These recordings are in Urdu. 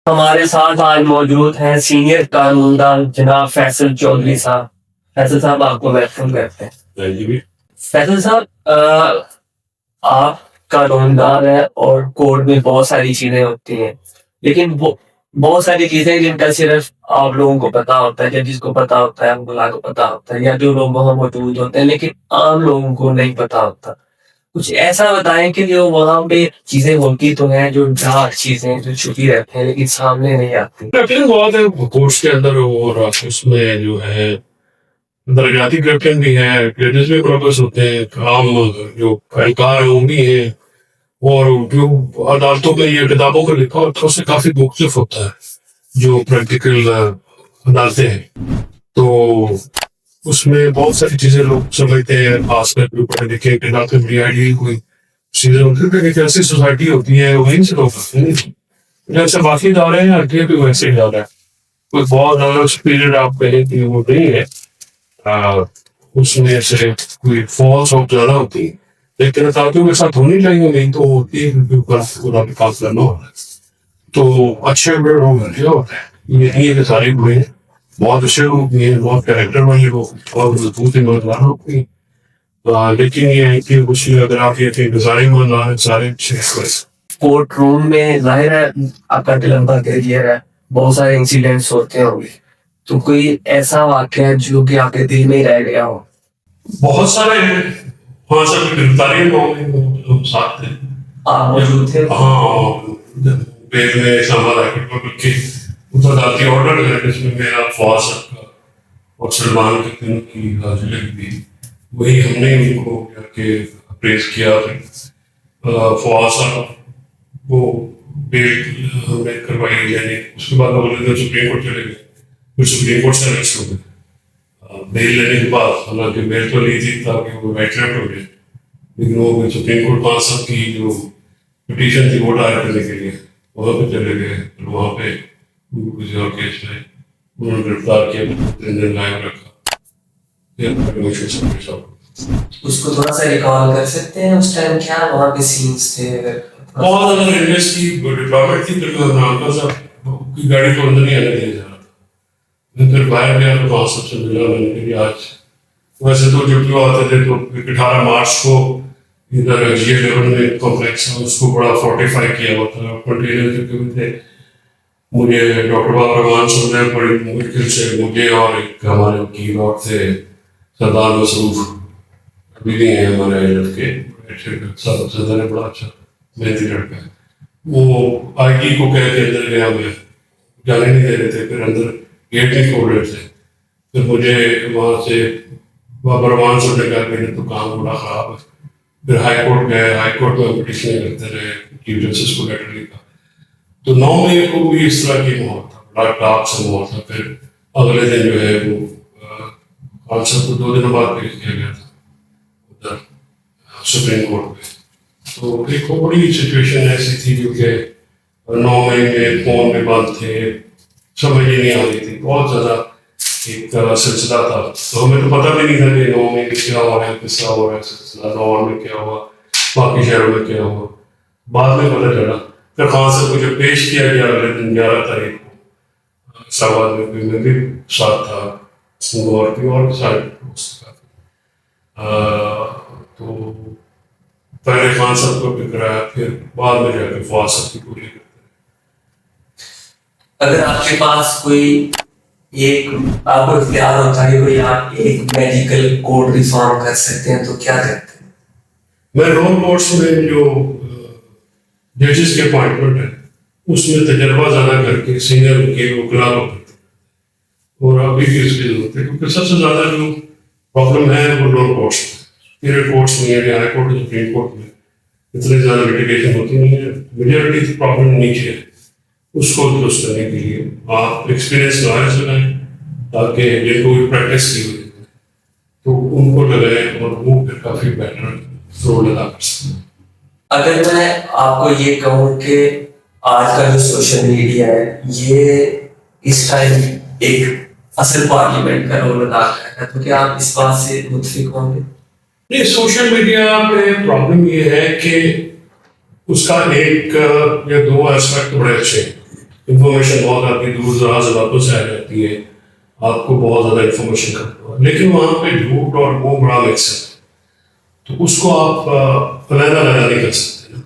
ہمارے ساتھ آج موجود ہیں سینئر قانوندان جناب فیصل چودھری صاحب. فیصل صاحب آپ کو ویلکم کرتے ہیں. فیصل صاحب آپ قانوندان ہیں اور کورٹ میں بہت ساری چیزیں ہوتی ہیں، لیکن بہت ساری چیزیں جن کا صرف آپ لوگوں کو پتا ہوتا ہے، ججز کو پتا ہوتا ہے، املا کو پتا ہوتا ہے، یا جو لوگ وہاں موجود ہوتے ہیں، لیکن عام لوگوں کو نہیں پتا ہوتا. کچھ ایسا بتائیں کہ جو وہاں پہ چیزیں ہوتی تو ہیں، جو ڈارک چیزیں جو چھپی رہتی ہیں لیکن سامنے نہیں آتی. بہت ہے کورٹس کے اندر، اور اس میں جو ہے درجاتی کرپشن بھی ہے، ججز بھی پروگرس ہوتے ہیں، عام جو اہلکار ہیں وہ بھی ہیں، اور جو عدالتوں میں یہ کتابوں کا لکھا ہوتا ہے اس سے کافی مختلف ہوتا ہے جو پریکٹیکل عدالتیں ہیں. تو اس میں بہت ساری چیزیں لوگ سمجھتے ہیں، خاص کر جو پڑھے لکھے علاقے میں آئیڈیل کوئی چیزیں ہوتی ہے کہ ایسی سوسائٹی ہوتی ہے، وہیں سے لوگ کرتے ہیں جیسے باقی ادارے ہیں ہر بھی ویسے ہی ادارہ ہے. کوئی بہت زیادہ پیریڈ آپ کہیں کہ وہ نہیں ہے، اس میں سے کوئی فالس آف زیادہ ہوتی ہے، لیکن عدالتوں کے ساتھ ہونی چاہیے، نہیں تو ہوتی ہے پورا پاس کرنا ہوتا ہے. تو اچھے بڑے لوگ ہوتے ہیں، یہ نہیں ہے کہ سارے بڑے ہیں، بہت اچھے لوگ بھی ہیں، بہت کریکٹر والے لوگ، بہت مضبوط ایماندار لوگ بھی ہیں. لیکن یہ ہے کہ کچھ اگر آپ یہ کہ سارے ایماندار ہیں، سارے اچھے ہیں. کورٹ روم میں ظاہر ہے آپ کا لمبا کیریئر ہے، بہت سارے انسیڈنٹس ہوتے ہوں گے، تو کوئی ایسا واقعہ ہے جو کہ آپ کے دل میں رہ گیا ہو؟ بہت سارے ہیں، ہاں سر گرفتاری لوگ ساتھ تھے، آپ موجود تھے؟ ہاں، بیل میں اسلام آباد ہائی کورٹ میں کے عدالتی آرڈر ہے جس میں میرا فواد صاحب کا اور سلمان کی حاضری بھی، وہی ہم نے ان کو کیا کہ اپریز کیا. فواد صاحب وہ بیل ہم نے کروائی، یعنی اس کے بعد اگلے دن سپریم کورٹ چلے گئے، پھر سپریم کورٹ سے ریلیز ہو گئے. بیل لینے کے بعد حالانکہ بیل تو لی تھی تاکہ وہ وائٹ لیفٹ ہو جائے، لیکن وہ سپریم کورٹ 5 سال کی جو پٹیشن تھی وہ دائر کرنے کے لیے وہاں پہ چلے گئے. وہاں پہ کسی اور کیس میں انہوں نے گرفتار کیا، 3 دن لائیو رکھا. اس کو تھوڑا سا ریکال کر سکتے ہیں اس ٹائم کیا وہاں پہ سینس تھے؟ بہت زیادہ انڈس کی ڈپلومیٹ تھی، پھر عمران صاحب کی گاڑی کو اندر نہیں آنے دیا جا رہا تھا. میں پھر باہر گیا تو وہاں سب سے ملا، میں نے کہا آج ویسے تو جب جو آتے تھے تو 18 مارچ کو ادھر جی 11 میں کمپلیکس ہے اس کو بڑا فورٹیفائی کیا ہوا تھا، کنٹینر کے بھی تھے. مجھے ڈاکٹر بابر رحمان صاحب نے بڑی مشکل سے مجھے اور ایک ہمارے وکیل اور تھے سردار مصروف، ابھی بھی ہیں ہمارے ایجنٹ کے سردار نے، بڑا اچھا محنتی لڑکا ہے. وہ آئی ٹی کو کہہ کے اندر گیا، میں جانے نہیں دے رہے تھے، پھر اندر گیٹ نہیں کھول رہے تھے. پھر مجھے وہاں سے بابر رحمان صاحب نے کہا کہ تو کام بڑا خراب ہے. پھر ہائی کورٹ گئے، ہائی کورٹ میں پٹیشنیں کرتے رہے، چیف جسٹس کو لیٹر لکھا. تو 9 مئی کو بھی اس طرح کی ماحول تھا، بڑا ٹاپ سے ماحول تھا. پھر اگلے دن جو ہے وہ خان صاحب کو 2 دن بعد پیش کیا گیا تھا ادھر سپریم کورٹ میں. تو ایک بڑی سچویشن ایسی تھی جو کہ 9 مئی میں فون میں بند تھے، سمجھ ہی نہیں آ رہی تھی، بہت زیادہ ایک سلسلہ تھا. تو ہمیں تو پتہ بھی نہیں تھا کہ 9 مئی میں کیا ہو رہا ہے، کس طرح ہو رہا ہے سلسلہ، لاہور میں کیا ہوا، باقی شہروں میں کیا ہوا. بعد میں پتہ چلا. پھر خان صاحب کو جب پیش کیا گیا اگلے دن 11 تاریخ کو اسلام آباد میں بھی ساتھ تھا، اور بھی سارے دوست کافی. تو پہلے خان صاحب کو ٹکرایا، پھر بعد میں جا کے فواد صاحب کی گولی کرتے. اگر آپ کے پاس کوئی ایک آپ کو اختیار ہوتا ہے کوئی آپ ایک میڈیکل کوڈ ریفارم کر سکتے ہیں تو کیا کرتے ہیں؟ میں لوور کورٹس میں جو ججز کے اپوائنٹمنٹ ہے اس میں تجربہ زیادہ کر کے سینئر وکیل وکلا کو کرتے ہیں، اور ابھی بھی اس کی ضرورت ہے کیونکہ سب سے زیادہ جو پرابلم ہے وہ لوور کورٹس میں، پیریڈ کورٹس میں یعنی ہائی کورٹ اور سپریم کورٹ میں اتنی زیادہ لٹیگیشن ہوتی نہیں ہے. میجورٹی پرابلم نیچے ہے، اس کو درست کرنے کے لیے آپ ایکسپیرئنس لائرس لگائیں تاکہ جن کو بھی پریکٹس کی ہوئی تو ان کو لگائیں اور وہ پھر کافی بیٹر رول ادا کر سکتے ہیں. اگر میں آپ کو یہ کہوں کہ آج کا جو سوشل میڈیا ہے یہ اس ٹائم ایک اصل پارلیمنٹ کا رول ادا کر رہا ہے، تو کیا آپ اس بات سے متفق ہوں گے؟ نہیں، سوشل میڈیا پہ پرابلم یہ ہے کہ اس کا ایک یا 2 ایسپیکٹ بڑے اچھے ہیں. انفارمیشن بہت آپ کی دور دراز علاقوں سے آ جاتی ہے, آپ کو بہت زیادہ انفارمیشن کرتا ہے, لیکن وہاں پہ جھوٹ اور وہ بڑا مکس ہے, تو اس کو آپ علیحدہ لگا نہیں کر سکتے نا.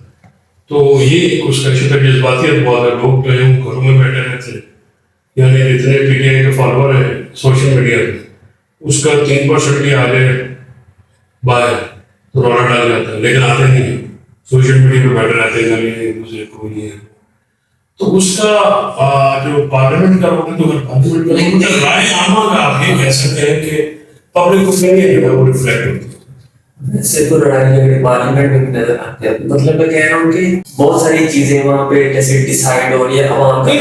تو یہ اس کا شکر جذباتیت بہت ہے. لوگ جو ہیں گھروں میں بیٹھے رہتے ہیں, یعنی جتنے پی ٹی آئی کے فالوور ہیں سوشل میڈیا پہ, اس کا 3% بھی آگے باہر تو رونا ڈال جاتا ہے, لیکن آتے نہیں ہیں, سوشل میڈیا پہ بیٹھے رہتے ہیں ایک دوسرے کو. یہ تو اس کا جو پارلیمنٹ کا ہوگا, تو پارلیمنٹ کا رائے عامہ کا آپ یہ کہہ سکتے ہیں کہ پبلک اوپینین جو ہے وہ ریفلیکٹ ہوتی ہے. ویسے تو لڑائی جھگڑے پارلیمنٹ میں بھی نظر آتے ہیں. مطلب میں کہہ رہا ہوں کہ بہت ساری چیزیں وہاں پہ جیسے ڈیسائیڈ ہو رہی ہے عوام کا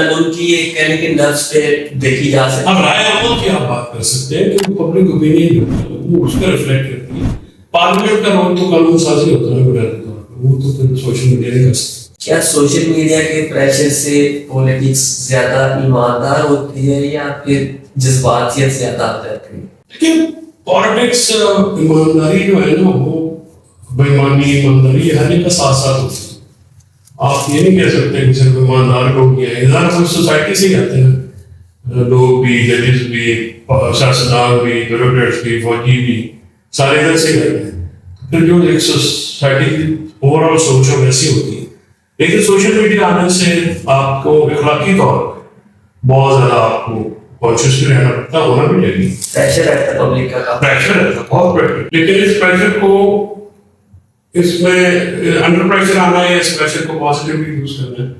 ان کی ایک کہنے کے نفس پہ دیکھی جا سکتی ہے. اب رائے عامہ کی آپ بات کر سکتے ہیں کہ پبلک اوپینین وہ اس کا ریفلیکٹ کرتی ہے. پارلیمنٹ کا رول تو قانون سازی ہوتا ہے بنیادی طور پر, وہ تو پھر سوشل میڈیا نہیں کر سکتے. کیا سوشل میڈیا کے پریشر سے پولیٹکس زیادہ ایماندار ہوتی ہے یا پھر جذباتیت زیادہ آ جاتی ہے؟ لیکن پالیٹکس ایمانداری جو ہے نا, وہ بےایمانی ایمانداری ہر ایک کا ساتھ ساتھ ہوتی ہے. آپ یہ نہیں کہہ سکتے کہ صرف ایماندار لوگ یہ ہیں. ادھر کچھ سوسائٹی سے ہی آتے ہیں لوگ بھی, ججز بھی, سیاستدان بھی, بیوروکریٹس بھی, فوجی بھی, سارے ادھر سے ہی آتے ہیں. پھر جو ایک سوسائٹی کی اوور آل سوچ ہے ویسی ہوتی ہے. لیکن سوشل میڈیا آنے سے آپ کو اخلاقی طور پر بہت زیادہ آپ کو کانشیس بھی رہنا پڑتا, ہونا بھی چاہیے. پریشر رہتا ہے پبلک کا, پریشر رہتا ہے, بہت پریشر. لیکن اس پریشر کو, اس میں انڈر پریشر آنا ہے, اس پریشر کو پازیٹیولی یوز کرنا ہے,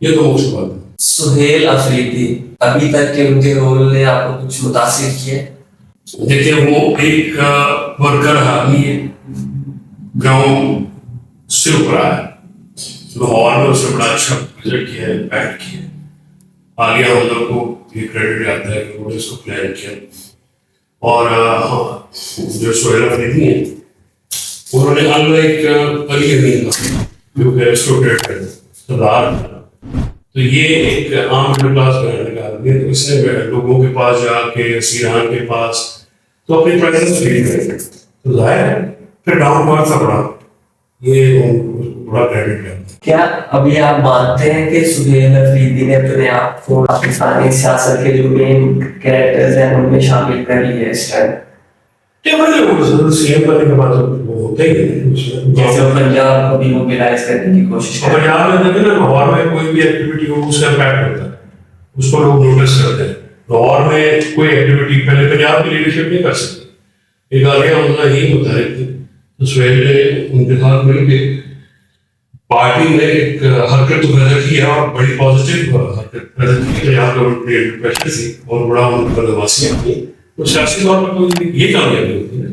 یہ تو مشکل بات ہے. سہیل افریدی, ابھی تک کے ان کے رول نے آپ کو کچھ متاثر کیا ہے؟ دیکھیے وہ ایک ورکر حامی گاؤں سے ابھرا ہے, لاہور میں اس نے بڑا اچھا پروجیکٹ کیا ہے, امپیکٹ کیا ہے. عالیہ حمزہ کو یہ کریڈٹ جاتا ہے کہ انہوں نے اس کو پلان کیا. اور جو سہیل افریدی ہیں انہوں نے ایک علی امین کا جو کہ اسٹوڈنٹ ہے سردار, تو یہ ایک عام مڈل کلاس کا رہنے کا آدمی ہے. تو اس نے لوگوں کے پاس جا کے, سیران کے پاس, تو اپنی پریزنس فیل کرے, تو ظاہر ہے پھر ڈاؤن ورک کا بڑا یہ بڑا کریڈٹ ہے. کیا ابھی آپ مانتے ہیں کہ سہیل افریدی نے اپنے آپ کو پاکستانی سیاست کے جو مین کریکٹرز ہیں ان میں شامل کر لیا اس ٹائم؟ سی ایم بننے کے بعد ہوتا ہی ہے, جیسے پنجاب کو بھی موبلائز کرنے کی کوشش کر رہے ہیں. پنجاب میں دیکھیں نا, لاہور میں کوئی بھی ایکٹیویٹی ہو اس کا امپیکٹ ہوتا ہے, اس کو لوگ نوٹس کرتے ہیں. لاہور میں کوئی ایکٹیویٹی پہلے پنجاب کی لیڈرشپ نہیں کر سکتی, ایک عالیہ حمزہ ہی متحرک تھے. تو سہیل نے ان کے ساتھ مل کے پارٹی نے ایک حرکت پیدا کی اور بڑی پازیٹیو حرکت پیدا کی. پنجاب گورنمنٹ کی پریشر تھی اور بڑا ان پر نواسیاں تھیں, تو سیاسی طور پر تو یہ کامیابی ہوتی ہے.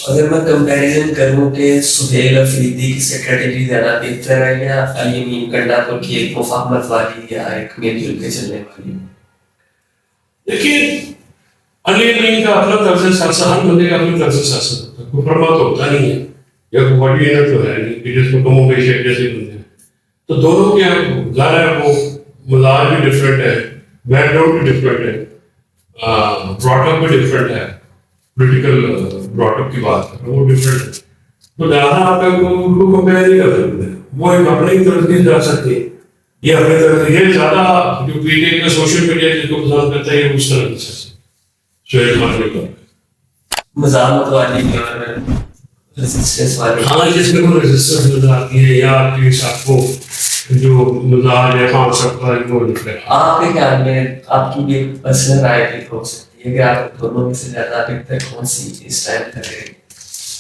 اگر میں کمپیریزن کروں کہ سہیل افریدی کی اسٹریٹجی زیادہ بہتر ہے یا علی امین کنڈاپور کی ایک مفاہمت والی یا ایک مل جل کے چلنے والی؟ دیکھیے علی امین کا اپنا طرز سیاست, ہر بندے کا اپنا طرز سیاست ہوتا ہے, کوئی فرما تو ہوتا نہیں ہے, یا کوئی باڈی اینر تو ہے نہیں کہ جس میں کم و بیش ایک جیسے بندے ہیں. تو دونوں کے ظاہر ہے وہ مزاج بھی ڈفرینٹ ہے, بیک گراؤنڈ بھی ڈفرینٹ ہے, براٹ اپ بھی ڈفرینٹ ہے, پولیٹیکل براٹ اپ کی بات ہے وہ ڈفرینٹ ہے. تو لہٰذا آپ ان کو کمپیئر نہیں کر سکتے. وہ ایک اپنے ہی طرف نہیں جا سکتے, یہ اپنے طرف یہ زیادہ جو پی ٹی آئی کا سوشل میڈیا جس کو پسند کرتا ہے یہ اس طرح کی سہیل خان کا مزاحمت والی اور ریزسٹنس والی. ہاں جس میں کوئی ریزسٹنس نظر آتی ہے یا آپ کے ساتھ کو جو مزاج ہے خان صاحب کا وہ ریفلیکٹ. آپ کے خیال میں آپ کی بھی پرسنل رائے بھی ہو سکتی ہے کہ آپ دونوں میں سے زیادہ بہتر کون سی اس ٹائم لگے گی,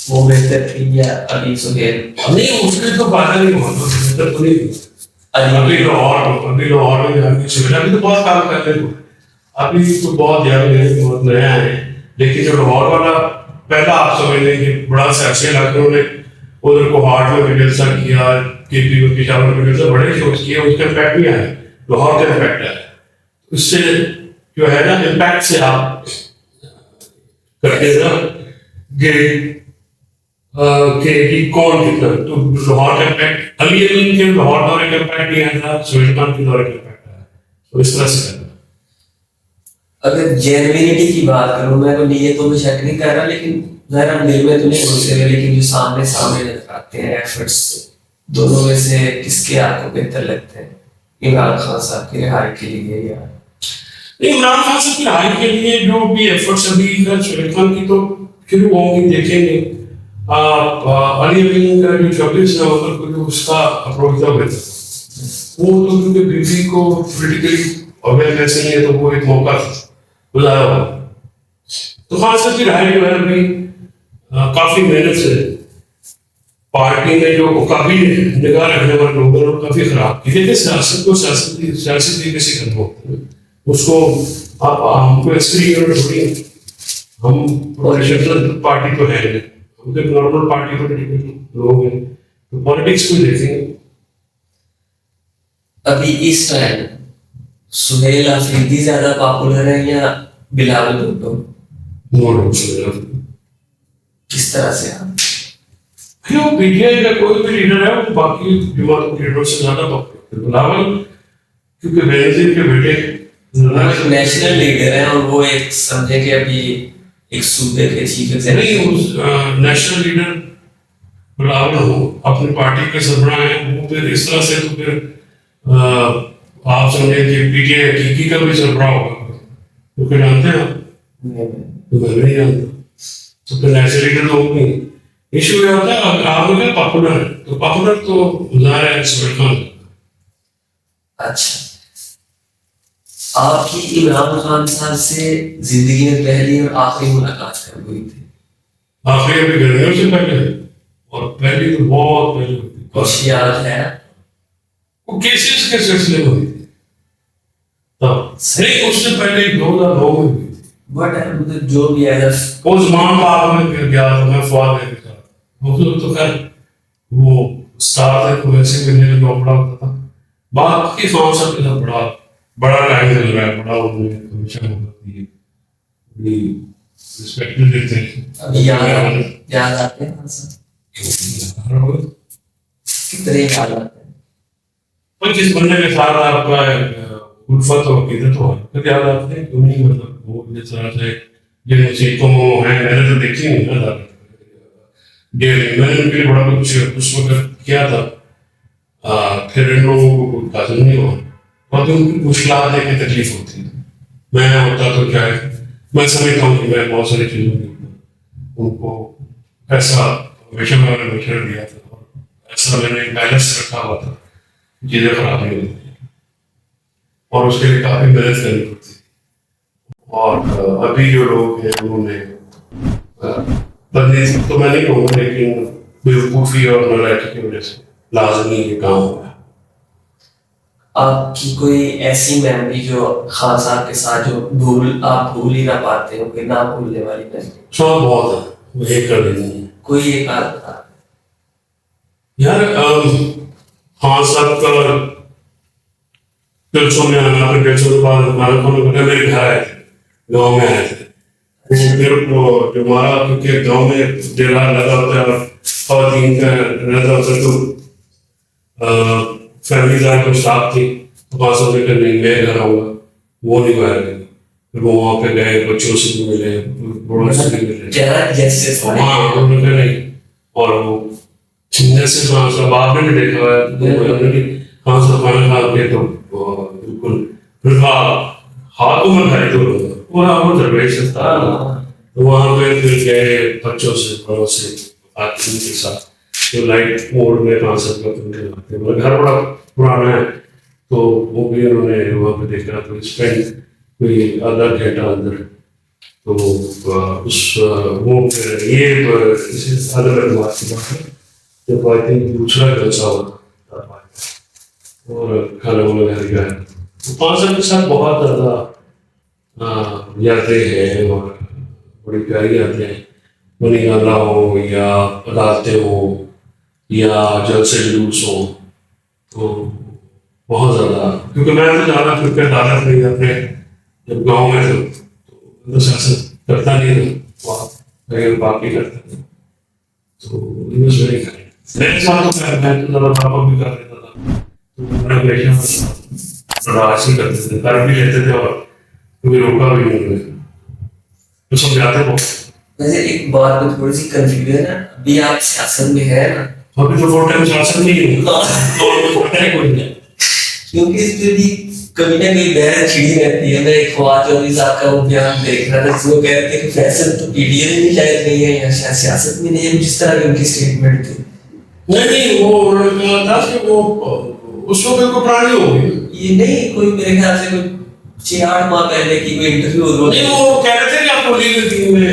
وہ بہتر تھی یا ابھی سہیل؟ نہیں اس کے تو فائدہ نہیں ہوا, تو بہتر تو نہیں تھی. ابھی لاہور میں جانے کی سویدھا بھی تو بہت کام کرتے ہیں, ابھی تو بہت زیادہ بہت نیا ہے. لیکن جو لاہور والا پہلا آپ سمجھ لیں کہ بڑا سیاسی علاقے انہوں نے ادھر کو ہارٹ میں بھی جلسہ کیا, کے پی میں پشاور میں جلسہ بڑے شوز کیے, اس کا امپیکٹ بھی آیا, لاہور کا امپیکٹ آیا. اس سے جو ہے نا امپیکٹ سے آپ کرتے نا کہ کون کتنا, تو لاہور کا امپیکٹ علی امین کے لاہور دورے کا امپیکٹ نہیں آیا تھا, سہیل خان کے دورے کا امپیکٹ آیا. تو اس طرح سے کرنا. اگر جینوینٹی کی بات کروں, میں تو نیتوں میں شک نہیں کر رہا, لیکن ظاہر ہم دل میں تو نہیں گھسے ہوئے, لیکن جو سامنے نظر آتے ہیں ایفرٹس, دونوں میں سے کس کے آپ کو بہتر لگتے ہیں؟ عمران خان صاحب کی رہائی کے لیے یا عمران خان صاحب کی رہائی کے لیے جو بھی ایفرٹس ابھی شریف خان کی تو شروع ہوں گی، دیکھیں گے. علی امین کا جو 26 نومبر کو جو اس کا اپروچ تھا وہ تو کیونکہ بی بی کو پولیٹیکلی اویئرنیس نہیں ہے تو وہ ایک موقع تھا بلایا ہوا. تو خان صاحب کی رہائی جو ہے ابھی کافی محنت سے پارٹی میں جو کافی نگاہ رکھنے والے لوگوں نے کافی خراب کی. دیکھیں سیاست کو سیاسی طریقے سے کرنا ہوتا ہے. اس کو آپ ہم کو ایکسپیریمنٹ تھوڑی ہے، ہم پروفیشنل پارٹی تو ہے نہیں، ہم تو نارمل پارٹی پولیٹیکل لوگ ہیں تو پالیٹکس کو دیکھیں گے. ابھی اس ٹائم سہیل آفریدی زیادہ پاپولر ہے یا بلاول بھٹو؟ کس طرح سے آپ پی ٹی آئی کا کوئی بھی لیڈر ہے وہ باقی جماعتوں کے لیڈروں سے زیادہ پاپولر ہے. بلاول کیونکہ بینظیر کے بیٹے نیشنل لیڈر ہیں اور وہ ایک سمجھے کہ ابھی ایک صوبے کے چیف نہیں، نیشنل لیڈر بلاول ہو اپنی پارٹی کے سربراہ ہیں، وہ پھر اس طرح سے تو پھر آپ سمجھیں کہ پی ٹی آئی حقیقی کا بھی سربراہ ہوگا. تو پھر جانتے ہیں آپ تو میں نہیں جانتا. تو پھر نیشنل لیڈر تو ہوگی. ایشو یہ ہوتا ہے آپ نے کہا پاپولر ہے تو پاپولر تو ظاہر ہے سہیل خان. اچھا، آپ کی عمران خان صاحب سے زندگی میں پہلی اور آخری ملاقات کب ہوئی تھی؟ آخری ابھی گرمیوں سے پہلے اور پہلی تو بہت پہلے ہوئی تھی. کچھ یاد ہے؟ وہ کیسز کے سلسلے میں ہوئی تھی تب نہیں، اس سے پہلے 2009 میں ہوئی تھی. بٹ جو بھی ہے وہ زمان باغ میں پھر گیا تھا میں فواد کے ساتھ. وہ تو خیر وہ اسٹار ہے تو ویسے ملنے کا جو بڑا ہوتا تھا. باقی خان صاحب کے ساتھ بڑا ٹائم چل رہا ہے. بڑا انہوں نے ہمیشہ محبت دی ہے، بڑی رسپیکٹ بھی دیتے ہیں. ابھی یاد آتے ہیں کتنے یاد آتے ہیں؟ پر جس بندے کے ساتھ آپ کا الفت اور عقیدت ہو پھر یاد آتے ہیں کیوں نہیں. مطلب وہ جس طرح سے جن مصیبتوں ہیں میں نے تو دیکھی نہیں نا میں نے ان کے لیے بڑا کچھ اس وقت کیا تھا. پھر ان لوگوں کو کوئی حاصل نہیں ہوا اور ان کی مشکلات ہے کہ تکلیف ہوتی ہے. میں ہوتا تو کیا ہے، میں سمجھتا ہوں کہ میں بہت ساری چیزوں کی ان کو ایسا ہمیشہ میں نے مشورہ دیا تھا اور ایسا میں نے بیلنس رکھا ہوا تھا، چیزیں خراب نہیں ہوتی اور اس کے لیے کافی محنت کرنی پڑتی. اور ابھی جو لوگ ہیں انہوں نے بدلی تو میں نہیں کہوں گا لیکن بیوقوفی اور نالائکی کی وجہ سے لازمی یہ کام ہوا ہے. آپ کی کوئی ایسی میموری جو خان صاحب کے ساتھ جو آپ بھول ہی نہ پاتے ہو کہ نہ بھولنے والی میموری؟ سب بہت ہے، وہ ایک کر دینی ہے. کوئی ایک آدھ تھا یار خان صاحب کا جلسوں میں آنا، پھر جلسوں کے بعد ہمارا کھانا بنا میرے گھر آئے تھے، گاؤں میں آئے تھے. پھر وہ جو ہمارا کیونکہ گاؤں میں دیوار لگا ہوتا ہے اور خواتین کا رہتا ہوتا ہے تو فیملی دار کو اسٹاف تھی تو 500 روپے نہیں میں گھر آؤں گا، وہ نہیں باہر گئی. پھر وہ وہاں پہ گئے، بچوں سے بھی ملے، بڑوں سے بھی ملے. ہاں انہوں نے کہا نہیں. اور وہ جیسے خان صاحب آپ نے بھی دیکھا ہے خان صاحب کھانا کھا کے تو بالکل پھر ہاتھوں میں کھائی تو وہ درویش تھا. تو وہاں پہ پھر گئے بچوں سے بڑوں سے آدمی کے ساتھ جو لائٹ موڈ میں خان صاحب کا گھر بڑا پرانا ہے تو وہ بھی انہوں نے وہاں پہ دیکھا. تو اسپینڈ کوئی آدھا گھنٹہ اندر تو اس وہ پھر یہ الگ بات کی بات ہے جب آئی تھنک دوسرا جلسہ ہوتا اور کھانا وانا گھر گیا. خان صاحب کے ساتھ بہت زیادہ یادیں ہیں اور بڑی پیاری یادیں ہیں. منی گانا ہو یا عدالتیں ہوں یا جلسے جلوس ہوں تو بہت زیادہ. کیونکہ میں تو زیادہ کیونکہ عدالت نہیں اپنے جب گاؤں میں تھا تو سیاست کرتا نہیں تھا وہاں باقی کرتا تھا تو میرے ساتھ میں تو زیادہ پاپا بھی کر لیتا تھا تو میں ہمیشہ راج ہی کرتے تھے، کر بھی لیتے تھے اور کبھی روکا بھی نہیں ہوئے تو سمجھاتے بہت. ویسے ایک بات میں تھوڑی سی کنفیوژن ہے، ابھی آپ سیاست میں ہے نا؟ ابھی تو فور ٹائم سیاست نہیں ہے کوئی نہیں. کیونکہ اس پہ بھی کبھی نہ کبھی بحث چھڑی رہتی ہے. میں ایک فواد چودھری صاحب کا وہ بیان دیکھ رہا تھا جس میں کہہ رہے تھے کہ فیصل تو پی ڈی اے میں بھی شاید نہیں ہے یا شاید سیاست میں نہیں ہے, جس طرح کی ان کی اسٹیٹمنٹ تھی. نہیں وہ انہوں نے کہا تھا کہ وہ اس وقت کو پرانی ہو گئی. یہ نہیں کوئی میرے خیال سے کوئی 6-8 ماہ پہلے کی کوئی انٹرویو ہو نہیں, وہ کہہ رہے تھے کہ آپ کو لیگل ٹیم میں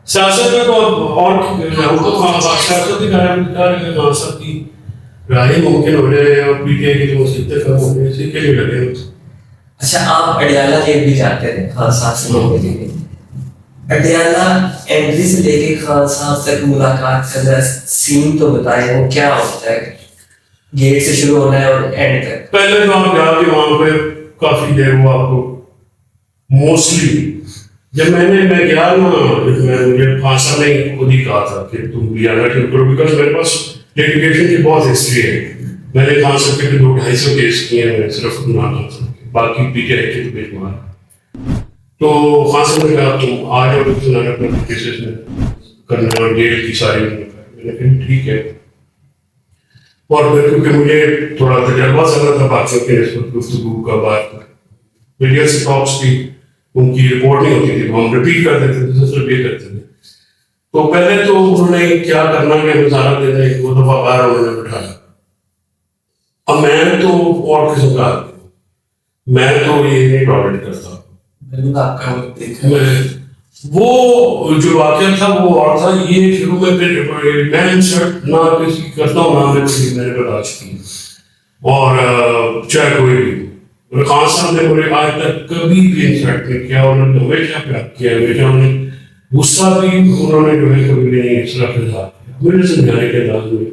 سیاست میں تو اور سیاست کی سب کی رائے ممکن ہو رہے ہیں اور پی ٹی آئی کی جو مسئلے کم ہو رہے ہیں اسی کے لیے لگے. اچھا آپ اڈیالہ جیل بھی جاتے تھے خان صاحب سے ملنے کے لیے. اڈیالہ انٹری سے لے کے خان صاحب تک ملاقات کا ذرا سین تو بتائیں, وہ کیا ہوتا ہے؟ گیٹ سے شروع ہونا ہے اور اینڈ تک. پہلے تو آپ جا کے وہاں پہ کافی دیر ہوا آپ کو. موسٹلی جب میں گیا نا, مجھے خان صاحب نے خود ہی کہا تھا کہ تم بھی آنا شروع کرو, بیکاز میرے پاس لیٹیگیشن کی بہت ہسٹری ہے. میں نے خان صاحب کے 200-250 کیس کیے ہیں صرف عمران خان صاحب کے, باقی پی ٹی آئی کے تو بے شمار. تو خان صاحب نے کہا تم آ جاؤ اپنے کیسز میں کرنا اور جیل کی ساری. میں نے کہا ٹھیک ہے. اور پھر کیونکہ مجھے تھوڑا تجربہ زیادہ تھا باتوں کے نسبت گفتگو کا, بات کا میڈیا سے ٹاکس کی ان کی رپورٹ نہیں ہوتی تھی, ہم ریپیٹ کر دیتے تھے, صرف یہ کرتے تھے. تو پہلے تو انہوں نے کیا کرنا کہ مظاہرہ دینا, ایک دو دفعہ باہر انہوں نے بٹھایا. اب میں تو اور قسم کا آدمی ہوں, میں تو یہ نہیں ٹالریٹ کرتا. وہ جو واقعہ تھا وہ اور تھا. یہ شروع میں میں انسرٹ نہ کسی کرتا ہوں نہ میں نے برداشت کی, اور چاہے کوئی بھی. خان صاحب نے مجھے آج تک کبھی بھی انسرٹ نہیں کیا, انہوں نے ہمیشہ پیار کیا, ہمیشہ انہوں نے غصہ بھی انہوں نے جو ہے کبھی بھی نہیں اس طرح کا اظہار کیا. مجھے سمجھانے کے انداز میں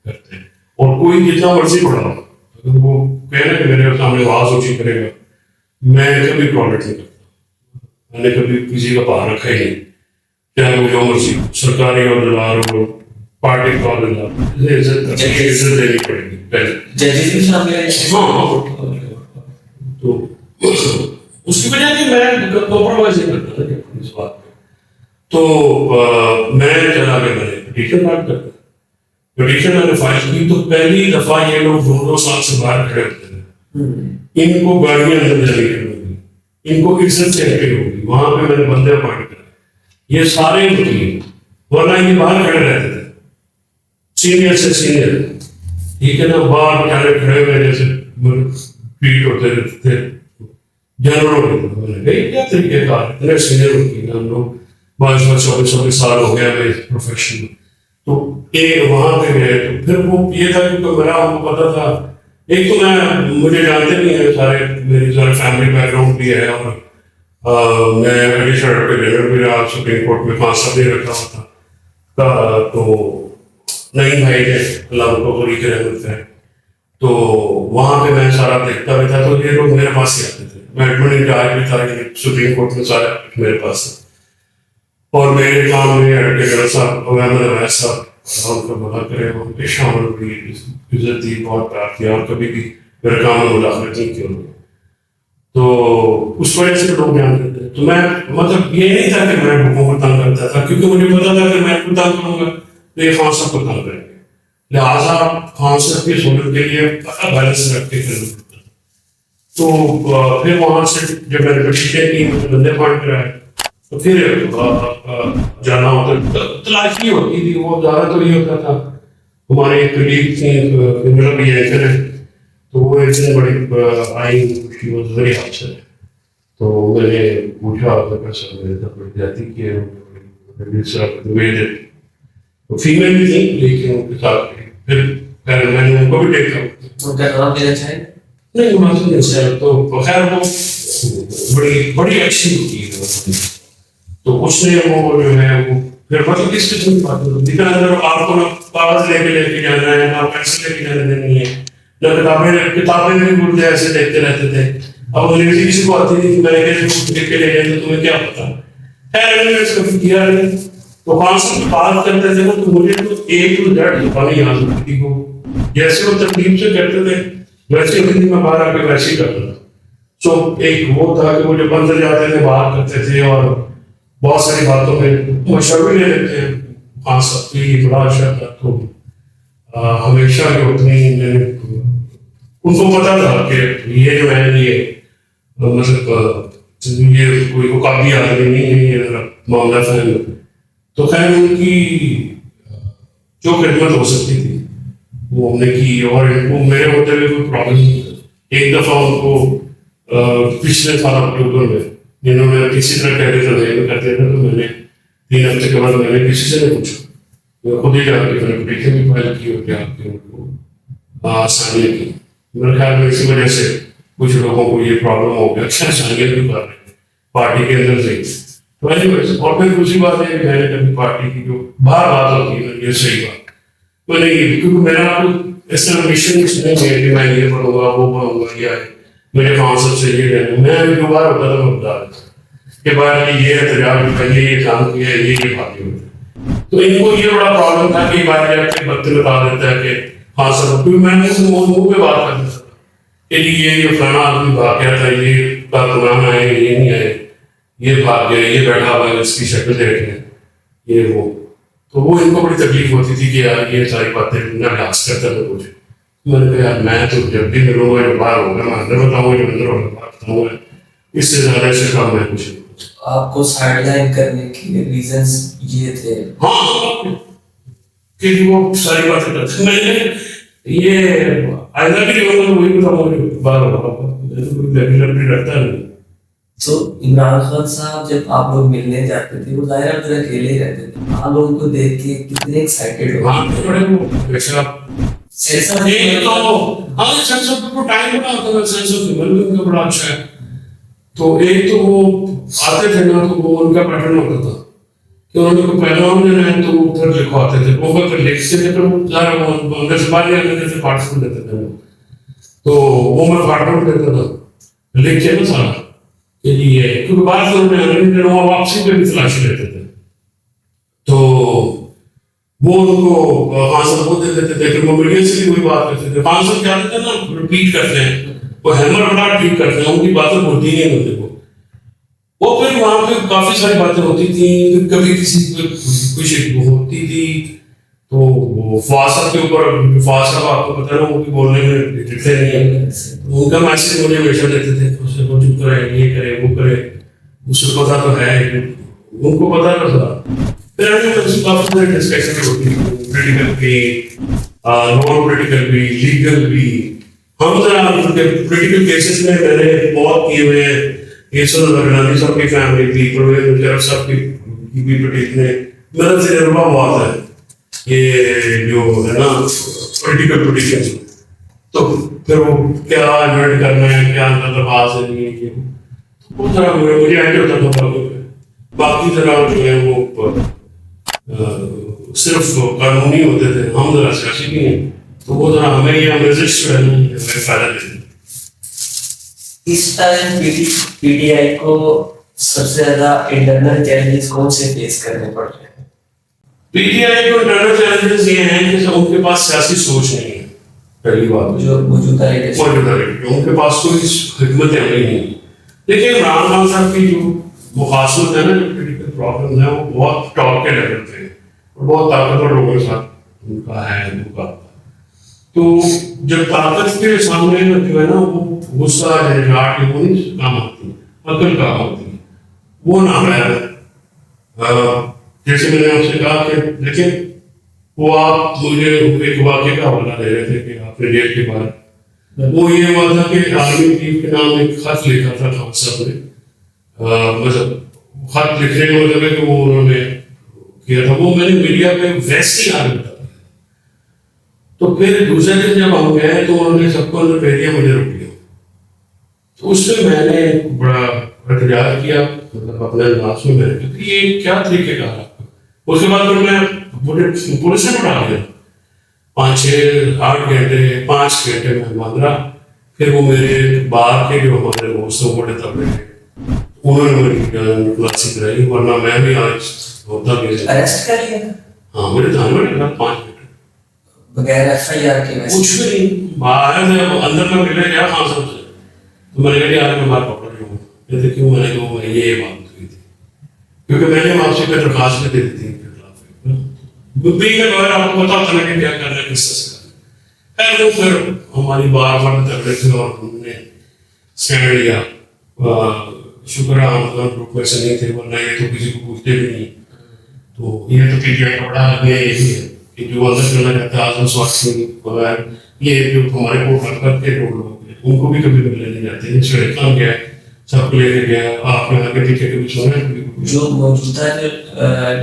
کرتے ہیں, اور کوئی جتنا مرضی پڑھا اگر وہ کہنا کہ میرے سامنے آواز اونچی کرے گا, میں کبھی ٹالریٹ نہیں کرتا. میں نے کبھی کسی کا پا رکھا ہی نہیں, چاہے وہ جو مرضی سرکاری عہدیدار ہو, پارٹی کا عہدیدار, عزت دینی پڑے گی پہلے. ججز بھی شامل ہیں. ہاں, تو اس کی وجہ سے میں کمپرومائز نہیں کرتا تھا اس بات پہ. تو میں چلا کے میں نے پٹیشن فائل کرتا. پٹیشن میں نے فائل کی تو پہلی دفعہ یہ لوگ 2 سال سے باہر کھڑے ہوتے تھے. ان کو گاڑیاں اندر جانے کی ہوگی, ان کو عزت سے ہٹے ہوگی. وہاں پہ میں نے بندے اپوائنٹ کرے, یہ سارے وکیل, ورنہ یہ باہر کھڑے رہتے تھے, سینئر سے سینئر, ٹھیک ہے نا, باہر بیچارے کھڑے ہوئے جیسے پیٹ ہوتے رہتے تھے جنرلوں کے. کیا طریقہ کار, اتنے سینئر وکیل ہم لوگ, 22-24 سال ہو گیا ہمیں پروفیشن میں. تو ایک وہاں پہ گئے تو پھر وہ یہ تھا کیونکہ میرا ان کو پتا تھا, ایک تو میں مجھے جانتے بھی ہیں سارے, میری سارے فیملی بیک گراؤنڈ بھی ہے, اور میں ایڈیشنل ایڈوکیٹ جنرل بھی رہا سپریم کورٹ میں, 5 سال نہیں رکھا ہوا تھا. تو نہیں بھائی نے اللہ ان کو بری کے رحمت ہے, تو وہاں پہ میں سارا دیکھتا بھی تھا. تو یہ لوگ میرے پاس ہی آتے تھے, میں ایڈمن انچارج بھی تھا سپریم کورٹ میں, سارے میرے پاس تھے. اور میرے کام میں ایڈوکیٹ جنرل صاحب محمد عویس صاحب, ان کا بھلا کرے, ان کے شامل ہوئی, عزت دی, بہت پیار کیا, اور کبھی بھی میرے کام میں مداخلت نہیں کی انہوں نے. تو اس وجہ سے لوگ جان دیتے ہیں. تو میں مطلب یہ نہیں تھا کہ میں لوگوں کو تنگ کرتا تھا, کیونکہ مجھے پتا تھا کہ میں کو تنگ کروں گا تو یہ خان صاحب کو تنگ کریں گے, لہٰذا خان صاحب کی سہولت کے لیے بیلنس رکھ کے کرنا پڑتا. تو پھر وہاں سے جب میں نے پٹیشن کی, بندے پوائنٹ کرائے, تو پھر جانا ہوتا, تلاشی ہوتی تھی. وہ زیادہ تو یہ ہوتا تھا, ہمارے ایک کلیگ تھے میرا بھی اینکر ہے, تو وہ ایک دن بڑی آئی خوشی وہ ذریعہ حادثہ ہے. تو میں نے پوچھا سر میرے ساتھ بڑی جاتی کی ہے, تو فیمیل بھی تھی لیکن ان کے ساتھ پھر میں نے ان کو بھی دیکھا. ان کا نام میرا چاہیے نہیں مناسب نہیں, تو خیر وہ بڑی اچھی ہوتی ہے. تو اس نے وہ جو ہے وہ پھر مطلب کس قسم کی بات ہوتی ہے, آپ کو نہ کاغذ لے کے جانا ہے, نہ پیسے لے کے جانے دینی ہے, نہ کتابیں بھی بولتے ایسے دیکھتے رہتے تھے. اب انگریزی کسی کو آتی تھی, میں نے کیسے لکھ کے لے جائیں تو تمہیں کیا پتا. خیر میں نے اس کبھی کیا نہیں. تو خان صاحب بات کرتے تھے نا, تو مجھے تو ایک تو ڈیٹ زبان یاد ہوتی تھی. وہ جیسے وہ ترتیب سے کرتے تھے ویسے ہندی میں باہر آ کے ویسے ہی کرتا تھا. سو ایک وہ تھا کہ وہ جب اندر جاتے تھے باہر کرتے تھے, اور بہت ساری باتوں میں مشورے بھی لے لیتے ہیں. خان صاحب کی بڑا اچھا تھا. تو ہمیشہ جو اپنی ان کو پتا تھا کہ یہ جو ہے یہ مطلب یہ کوئی قابل آدمی نہیں ہے، یہ میرا معاملہ فہم. تو خیر ان کی جو خدمت ہو سکتی تھی وہ ہم نے کی، اور ان کو میرے ہوتے ہوئے کوئی پرابلم نہیں تھا. ایک دفعہ ان کو پچھلے سال اکتوبر میں جنہوں نے کسی طرح کہہ دیتا نہیں کرتے تھے، تو میں نے 3 ہفتے کے بعد میں نے کسی سے نہیں پوچھا، میں خود ہی جا کے میں نے اپلیکیشن بھی فائل کی اور کیا کہ ان کو آسانیاں کی. میرے خیال میں اسی وجہ سے کچھ لوگوں کو یہ پرابلم ہو گیا کہ آسانیاں بھی کر رہے ہیں پارٹی کے اندر سے. تو اور پھر دوسری بات ہے کہ میں نے کبھی پارٹی کی جو باہر بات ہوتی ہے یہ صحیح بات میں نے یہ، کیونکہ میرا اس طرح مشن نہیں ہے کہ میں یہ پڑھوں گا وہ پڑھوں گا، یا مجھے کانسیپٹ سے یہ لینا. میں جو بار ہوتا تھا میں بتا دیتا کہ بھائی یہ احتجاج کریے، یہ کام کیا ہے، یہ باتیں ہوتی. تو ان کو یہ بڑا پرابلم تھا کہ بار جا کے وقت بتا دیتا ہے کہ ہاں سر، کیونکہ میں نے منہ پہ بات کر دیتا تھا کہ یہ فلانا آدمی بھاگ گیا تھا، یہ کارکنان آئے، یہ نہیں آئے، یہ بھاگ گیا، یہ بیٹھا ہوا ہے، اس کی شکل دیکھ لیں، یہ وہ. تو وہ ان کو بڑی تکلیف ہوتی تھی کہ یار یہ ساری باتیں نہ ڈانس کرتا تھا کچھ. میں نے کہا یار میں تو جب بھی ملوں گا جو باہر ہوگا میں اندر بتاؤں گا، جو اندر ہوگا باہر بتاؤں گا، اس سے زیادہ سے کام میں کچھ نہیں. آپ کو سائڈ لائن کرنے کے ریزنس یہ تھے؟ ہاں کہ وہ ساری باتیں کرتے. میں نے یہ آئندہ بھی نہیں ہوگا تو وہی بتاؤں گا باہر ہوگا، میں تو کوئی ریگولرلی رکھتا نہیں. تو عمران خان صاحب جب آپ لوگ ملنے جاتے تھے، وہ ظاہر پھر اکیلے ہی رہتے تھے، آپ لوگوں کو دیکھ کے کتنے ایکسائٹیڈ ہو؟ ہاں بڑے وہ ویسے آپ سینس آف ٹائم بڑا ہوتا ہے، سینس آف ہیومر بھی ان کا بڑا اچھا ہے. تو ایک تو وہ آتے تھے نا تو وہ ان کا پیٹرن ہوتا تھا کہ انہوں نے کوئی پیغام دینا ہے تو وہ ادھر لکھواتے تھے، وہ اگر لکھتے تھے تو ظاہر وہ اندر سے باہر آتے تھے، پارٹس میں دیتے تھے. تو وہ میں پارٹ دیتا تھا لکھ کے نا سارا کہ یہ کیونکہ بات وہ واپسی پہ بھی تلاشی لیتے تھے. تو وہ ان کو خان صاحب کو دے دیتے تھے، پھر وہ میڈیا سے بھی کوئی بات کرتے تھے. خان صاحب کیا دیتے ہیں نا رپیٹ کرتے ہیں، وہ ہیمر بڑا ٹریٹ کرتے ہیں، ان کی باتیں بولتی نہیں ہوتے وہ. پھر وہاں پہ کافی ساری باتیں ہوتی تھیں، کبھی کسی کوئی شکل ہوتی تھی تو وہ فواز صاحب کے اوپر، فواز صاحب آپ کو پتہ ہے وہ بھی بولنے میں دکھتے نہیں ہیں، ان کا میسج مجھے ہمیشہ دیتے تھے اسے وہ چپ کرے، یہ کرے، وہ کرے، اس کو پتا تو ہے، ان کو پتا نہ تھا. پھر کافی سارے ڈسکشن ہوتی تھی، پولیٹیکل بھی، نان پولیٹیکل بھی، لیگل بھی. ہم ذرا پولیٹیکل کیسز میں میں نے بہت کیے ہوئے ہیں. گاندھی صاحب کی فیملی تھی، پرویز مشرف صاحب کی بھی اتنے میرا تجربہ ہوا ہے یہ جو ہے نا پولیٹیکل پولیٹیشن. تو پھر وہ کیا انویٹ کرنا ہے، کیا درخواست ہے، یہ وہ ذرا مجھے ایڈ ہوتا تھا. باقی ذرا جو ہے وہ صرف قانونی ہوتے تھے، ہم ذرا سیاسی بھی ہیں تو وہ ذرا ہمیں یہ رجسٹ رہنا ہمیں فائدہ دیتے. اس ٹائم پی ٹی آئی کو سب سے زیادہ انٹرنل چیلنجز کون سے فیس کرنے پڑ رہے ہیں؟ پی ٹی آئی کو انٹرنل چیلنجز یہ ہیں کہ ان کے پاس سیاسی سوچ نہیں ہے. پہلی بات جو موجودہ ہے ان کے پاس کوئی حکمت عملی نہیں ہے. لیکن عمران خان صاحب کی جو مخاصمت ہے نا، جو پولیٹیکل پرابلم ہے، وہ بہت ٹاپ کے لیول پہ اور بہت طاقتور لوگوں کے ساتھ ان کا ہے مقابلہ. تو جب طاقت کے سامنے جو ہے نا وہ غصہ جھنجھلاہٹ وہ نہیں کام آتی، عقل کام ہوتی ہے، وہ نہ ہے. جیسے میں نے آپ سے کہا کہ دیکھیں وہ آپ مجھے ایک واقعے کا حوالہ دے رہے تھے کہ آپ نے جیل کے بعد وہ یہ ہوا تھا کہ آرمی چیف کے نام ایک خط لکھا تھا خان صاحب نے. مطلب خط لکھنے کا مطلب ہے کہ وہ انہوں نے کیا تھا، وہ میں نے میڈیا پہ ویسے ہی آگے بتا دیا. تو پھر دوسرے دن جب ہم گئے تو انہوں نے سب کو اندر کہہ دیا مجھے روک لیا. تو اس میں میں نے بڑا احتجاج کیا، مطلب اپنے انداز میں نے کہا کہ یہ کیا طریقے کا ہے. اس کے بعد پھر میں پولیس نے بڑھا دیا 5-6-8 گھنٹے 5 گھنٹے میں بند رہا. پھر وہ میرے باہر کے جو ہمارے دوستوں بڑے تبڑے تھے انہوں نے میری کلاسی کرائی، ورنہ میں بھی آج ہوتا بھی اریسٹ کر لیا. ہاں میرے دھیان میں لگا 5 گھنٹے بغیر ایف آئی آر کے کچھ بھی نہیں. باہر اندر میں ملے گیا خان صاحب سے تو میں نے کہا کہ آج میں بات پکڑ رہا ہوں. کہتے کیوں؟ میں نے کہا یہ بات ہوئی تھی کیونکہ میں نے معافی پہ درخواست دے دی تھی بینگ اے لائر آپ کو پتا ہوتا ہے کہ کیا کرنا ہے، کس طرح سے کرنا ہے. خیر وہ پھر ہماری بار بار تگڑے تھے اور ہم نے اسٹینڈ لیا. شکر ہے ہم گروپ میں سے نہیں تھے، ورنہ یہ تو کسی کو پوچھتے بھی نہیں. تو یہ تو پی ٹی آئی کا بڑا آدمی یہی ہے کہ جو اندر کرنا چاہتا ہے آج اس وقت میں بغیر یہ جو ہمارے کو کر کے لوگ ہیں ان کو بھی کبھی ملنے نہیں جاتے. شعیب خان گیا سب کو لے کے گیا، آپ نے آگے پیچھے کبھی سنا ہے جو موجودہ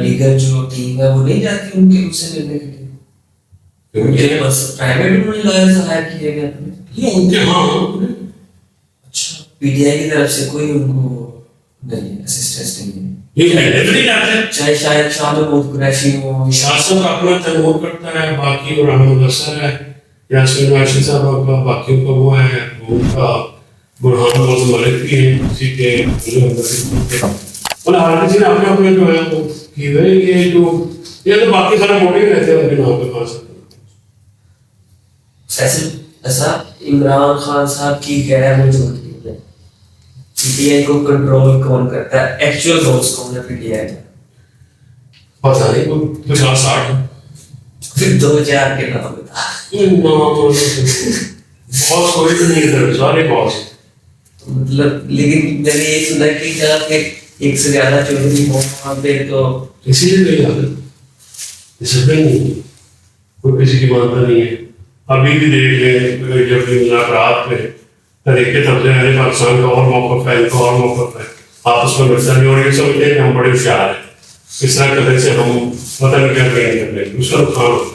لیگل جو ٹیم ہے وہ نہیں جاتی ان کے سے ملنے کے لیے؟ ان کے بس پرائیویٹ انہوں نے لائر ہائر کیے گئے اپنے ان کے. ہاں اچھا پی ٹی آئی کی طرف سے کوئی ان کو نہیں اسسٹنس نہیں ہے، چاہے شاید شاہ محمود قریشی ہو، شاست اپنا تیمور کرتا ہے، باقی رحمان افسر ہے، یاسمین راشد صاحب کا، باقیوں کا وہ ہے، ان کا برہان محمد ملک بھی ہے اسی کے ہر کسی نے اپنے اپنے جو ہے وہ کی ہوئے. یہ تو باقی سارے موٹو رہتے ہیں ان کے نام پہ خان صاحب. فیصل ایسا عمران خان صاحب کی غیر موجودگی میں پی ٹی آئی کو کنٹرول کون کرتا ہے؟ ایکچوئل روز کون ہے پی ٹی آئی کا؟ پتہ نہیں کوئی 50-60 پھر 2000 کے نام بتا. بہت کوئی بھی نہیں ادھر سارے باس. مطلب لیکن میں نے یہ سنا کہ جہاں پہ ایک سے زیادہ چودھری ہو وہاں پہ تو اسی لیے نہیں آتے، اس میں نہیں کوئی کسی کی مانتا نہیں ہے. ابھی بھی دیکھ لیں جب بھی مذاکرات میں طریقے تبدیل ہے، پاکستان کا اور موقف ہے، ان کا اور موقف ہے، آپس میں ملتا نہیں. اور یہ سمجھتے ہیں کہ ہم بڑے ہوشیار ہیں، اس طرح کرنے سے ہم پتہ نہیں کیا کہیں کر لیں، اس کا نقصان ہوتا ہے.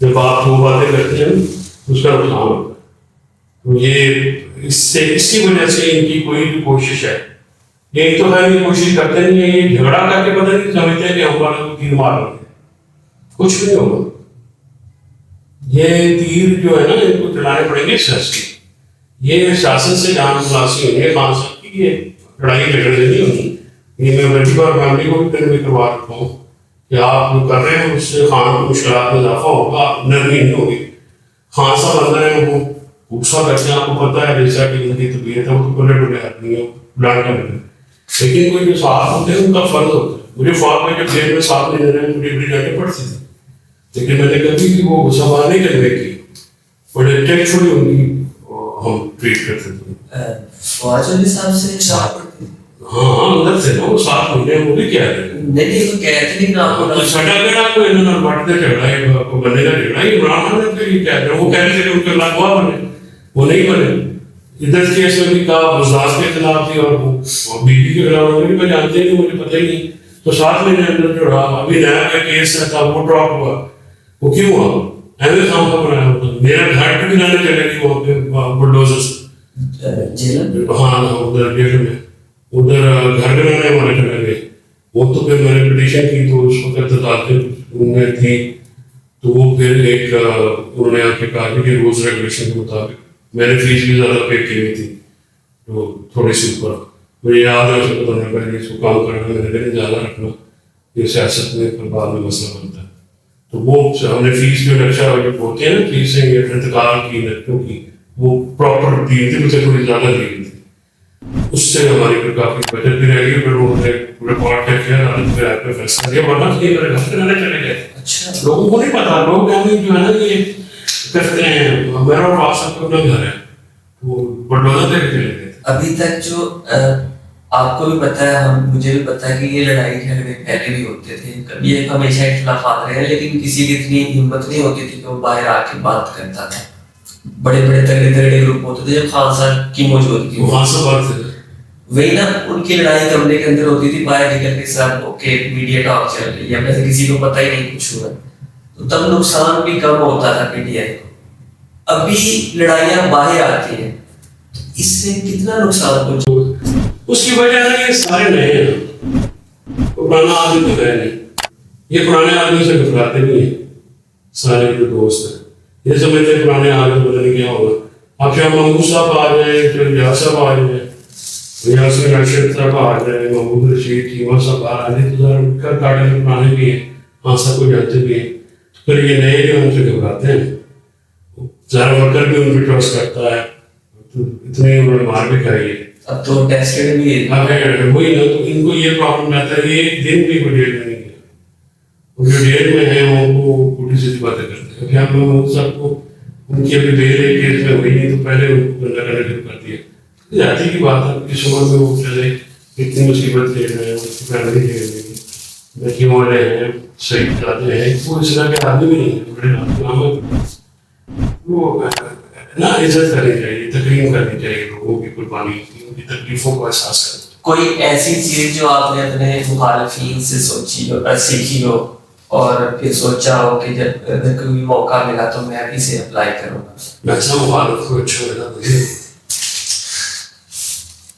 جب آپ وہ باتیں کرتے ہیں اس کا نقصان ہوتا ہے. تو یہ اس کی وجہ سے ان کی کوئی بھی کوشش ہے، ایک تو ہے یہ کوشش کرتے نہیں ہیں، یہ جھگڑا کر کے پتہ نہیں سمجھتے ہیں کہ ہم والے کو تیر مار رہے ہیں، کچھ بھی نہیں ہوگا. یہ تیر جو ہے نا ان کو چلانے پڑیں گے سیاست. یہ سیاست سے جان خلاصی ہونی ہے خان صاحب کی، یہ لڑائی جھگڑے سے نہیں ہونی. یہ میں بڑی بار فیملی کو بھی پھر کروا رکھتا ہوں کہ آپ جو کر رہے ہیں اس سے خان کو مشکلات میں اضافہ ہوگا، نرمی نہیں ہوگی. خان صاحب اندر ہے وہ غصہ کرتے ہیں، آپ کو پتہ ہے جیسا کہ ان کی طبیعت ہے وہ تو بلے بلے آدمی ہے ڈانٹا میں. لیکن کوئی جو صاحب ہوتے ہیں ان کا فرض ہوتا ہے. مجھے فوج میں جب جیل میں صاحب نہیں دے رہے ہیں مجھے بڑی ڈانٹیں پڑتی تھی، لیکن میں نے کبھی بھی وہ غصہ بار نہیں کرنے کی، بڑے ٹیکچولی ان کی ہم ٹریٹ کرتے تھے. فوج علی صاحب سے شاہ پڑتے ہیں. ہاں اندر سے نا وہ 7 مہینے وہ بھی کیا ہے نہیں تو کہتے نہیں کہ آپ کو سٹا گیا کو انہوں نے بڑھتے جھگڑا ہے کو بننے کا جھگڑا ہے. عمران خان نے یہ کہہ رہے وہ کہہ رہے تھے ان کے خلاف ہوا بنے، وہ نہیں بنے. ادھر کیس میں بھی کہا بزداز کے خلاف تھی اور وہ بی بی کے خلاف ہوئی، میں جانتے نہیں مجھے پتہ ہی نہیں. تو 7 مہینے اندر جو رہا ابھی نیا کیس تھا وہ ڈراپ ہوا. وہ کیوں ہوا؟ احمد خان کا بنایا ہوتا. میرا گھر بھی لانے چلے گی وہاں پہ بلڈوزر جیل، ہاں ادھر جیل میں ادھر گھر بنانے ہمارے چلے گئے. وہ تو پھر میں نے پٹیشن کی تو اس وقت عدالتیں میں تھی تو وہ پھر ایک انہوں نے آ کے کہا کہ رولز ریگولیشن کے مطابق میں نے فیس بھی زیادہ پے کی ہوئی تھی تو تھوڑی سی اوپر مجھے یاد ہے. اس کو بتانے پہلے اس کو کام کرنا میں نے کہا زیادہ رکھنا یہ سیاست میں پھر بعد میں مسئلہ بنتا ہے. تو وہ ہم نے فیس جو نقشہ ہوتی ہے نا فیسیں انتقال کی لڑکیوں کی وہ پراپر دی تھی، مجھے تھوڑی زیادہ دی تھی. اس سے ہماری پھر کافی بچت بھی رہ گئی. پھر انہوں نے ریکارڈ کر کے عدالت میں آ کے فیصلہ دیا، ورنہ یہ میرے گھر سے چلے گئے. اچھا لوگوں کو نہیں پتا، لوگ جو ہے نا یہ کرتے ہیں. میرا اور واٹس کا اپنا گھر ہے وہ بلڈوزر لے کے چلے گئے. ابھی تک جو آپ کو بھی پتا ہے مجھے بھی پتا ہے کہ یہ لڑائی جھگڑے پہلے بھی ہوتے تھے، کبھی ایک ہمیشہ اختلافات رہے ہیں، لیکن کسی کی اتنی ہمت نہیں ہوتی تھی کہ وہ باہر آ کے بات کرتا تھا. بڑے بڑے تگڑے تگڑے گروپ ہوتے تھے جب خان صاحب کی موجودگی وہاں سے بات ہے وہی نا ان کی لڑائی کمرے کے اندر ہوتی تھی، باہر نکل کے سب اوکے میڈیا ٹاک چل رہی ہے، ویسے کسی کو پتہ ہی نہیں کچھ ہوا. تو تب نقصان بھی کم ہوتا تھا پی ٹی آئی کو. ابھی لڑائیاں باہر آتی ہیں، اس سے کتنا نقصان پہنچا؟ اس کی وجہ ہے یہ سارے نئے ہیں، پرانا آدمی تو ہے نہیں. یہ پرانے آدمی سے گھبراتے نہیں ہیں. سارے جو دوست ہیں یہ سمجھتے ہیں پرانے آدمی پتہ نہیں کیا ہوگا. آپ شاہ محمود صاحب آ جائیں، پھر ریاض صاحب آ جائیں، یاسمین راشد صاحب آ جائیں، محمود رشید چیمہ صاحب آ جائیں، تو ذرا اٹھ کر کاٹے میں پرانے بھی ہیں، ہاں سب کو جانتے بھی ہیں. پھر یہ نئے جو ان سے گھبراتے ہیں. ظاہر ورکر بھی ان پہ ٹرسٹ کرتا ہے، تو اتنے انہوں نے مار بھی کھائی ہے. اب تو ٹیسٹڈ بھی ہے وہی نا، تو ان کو یہ پرابلم رہتا ہے. یہ ایک دن بھی کوئی ڈیٹ نہیں ہے. جو جیل میں ہیں وہ الٹی سیدھی باتیں کرتے ہیں. ہم محمود صاحب کو ان کی ابھی بیل ایک کیس میں ہوئی نہیں تو پہلے ان کو گندہ کرنا شروع کر دیا. جاتی کی بات ہے اس عمر میں وہ چلے اتنی مصیبت دے رہے ہیں, اس کی فیملی دے رہے ہیں, لڑکی والے ہیں, صحیح چاہتے ہیں, وہ اس طرح کے آدمی نہیں ہیں, بڑے آدمی. وہ نا عزت کرنی چاہیے, تکریم کرنی چاہیے لوگوں کی قربانی کی, ان کی تکلیفوں کو احساس کرنا. کوئی ایسی چیز جو آپ نے اپنے مخالفین سے سوچی ہو, سیکھی ہو, اور پھر سوچا ہو کہ جب اگر کوئی موقع ملا تو میں بھی اسے اپلائی کروں گا؟ ویسا مخالف کو اچھا ملا مجھے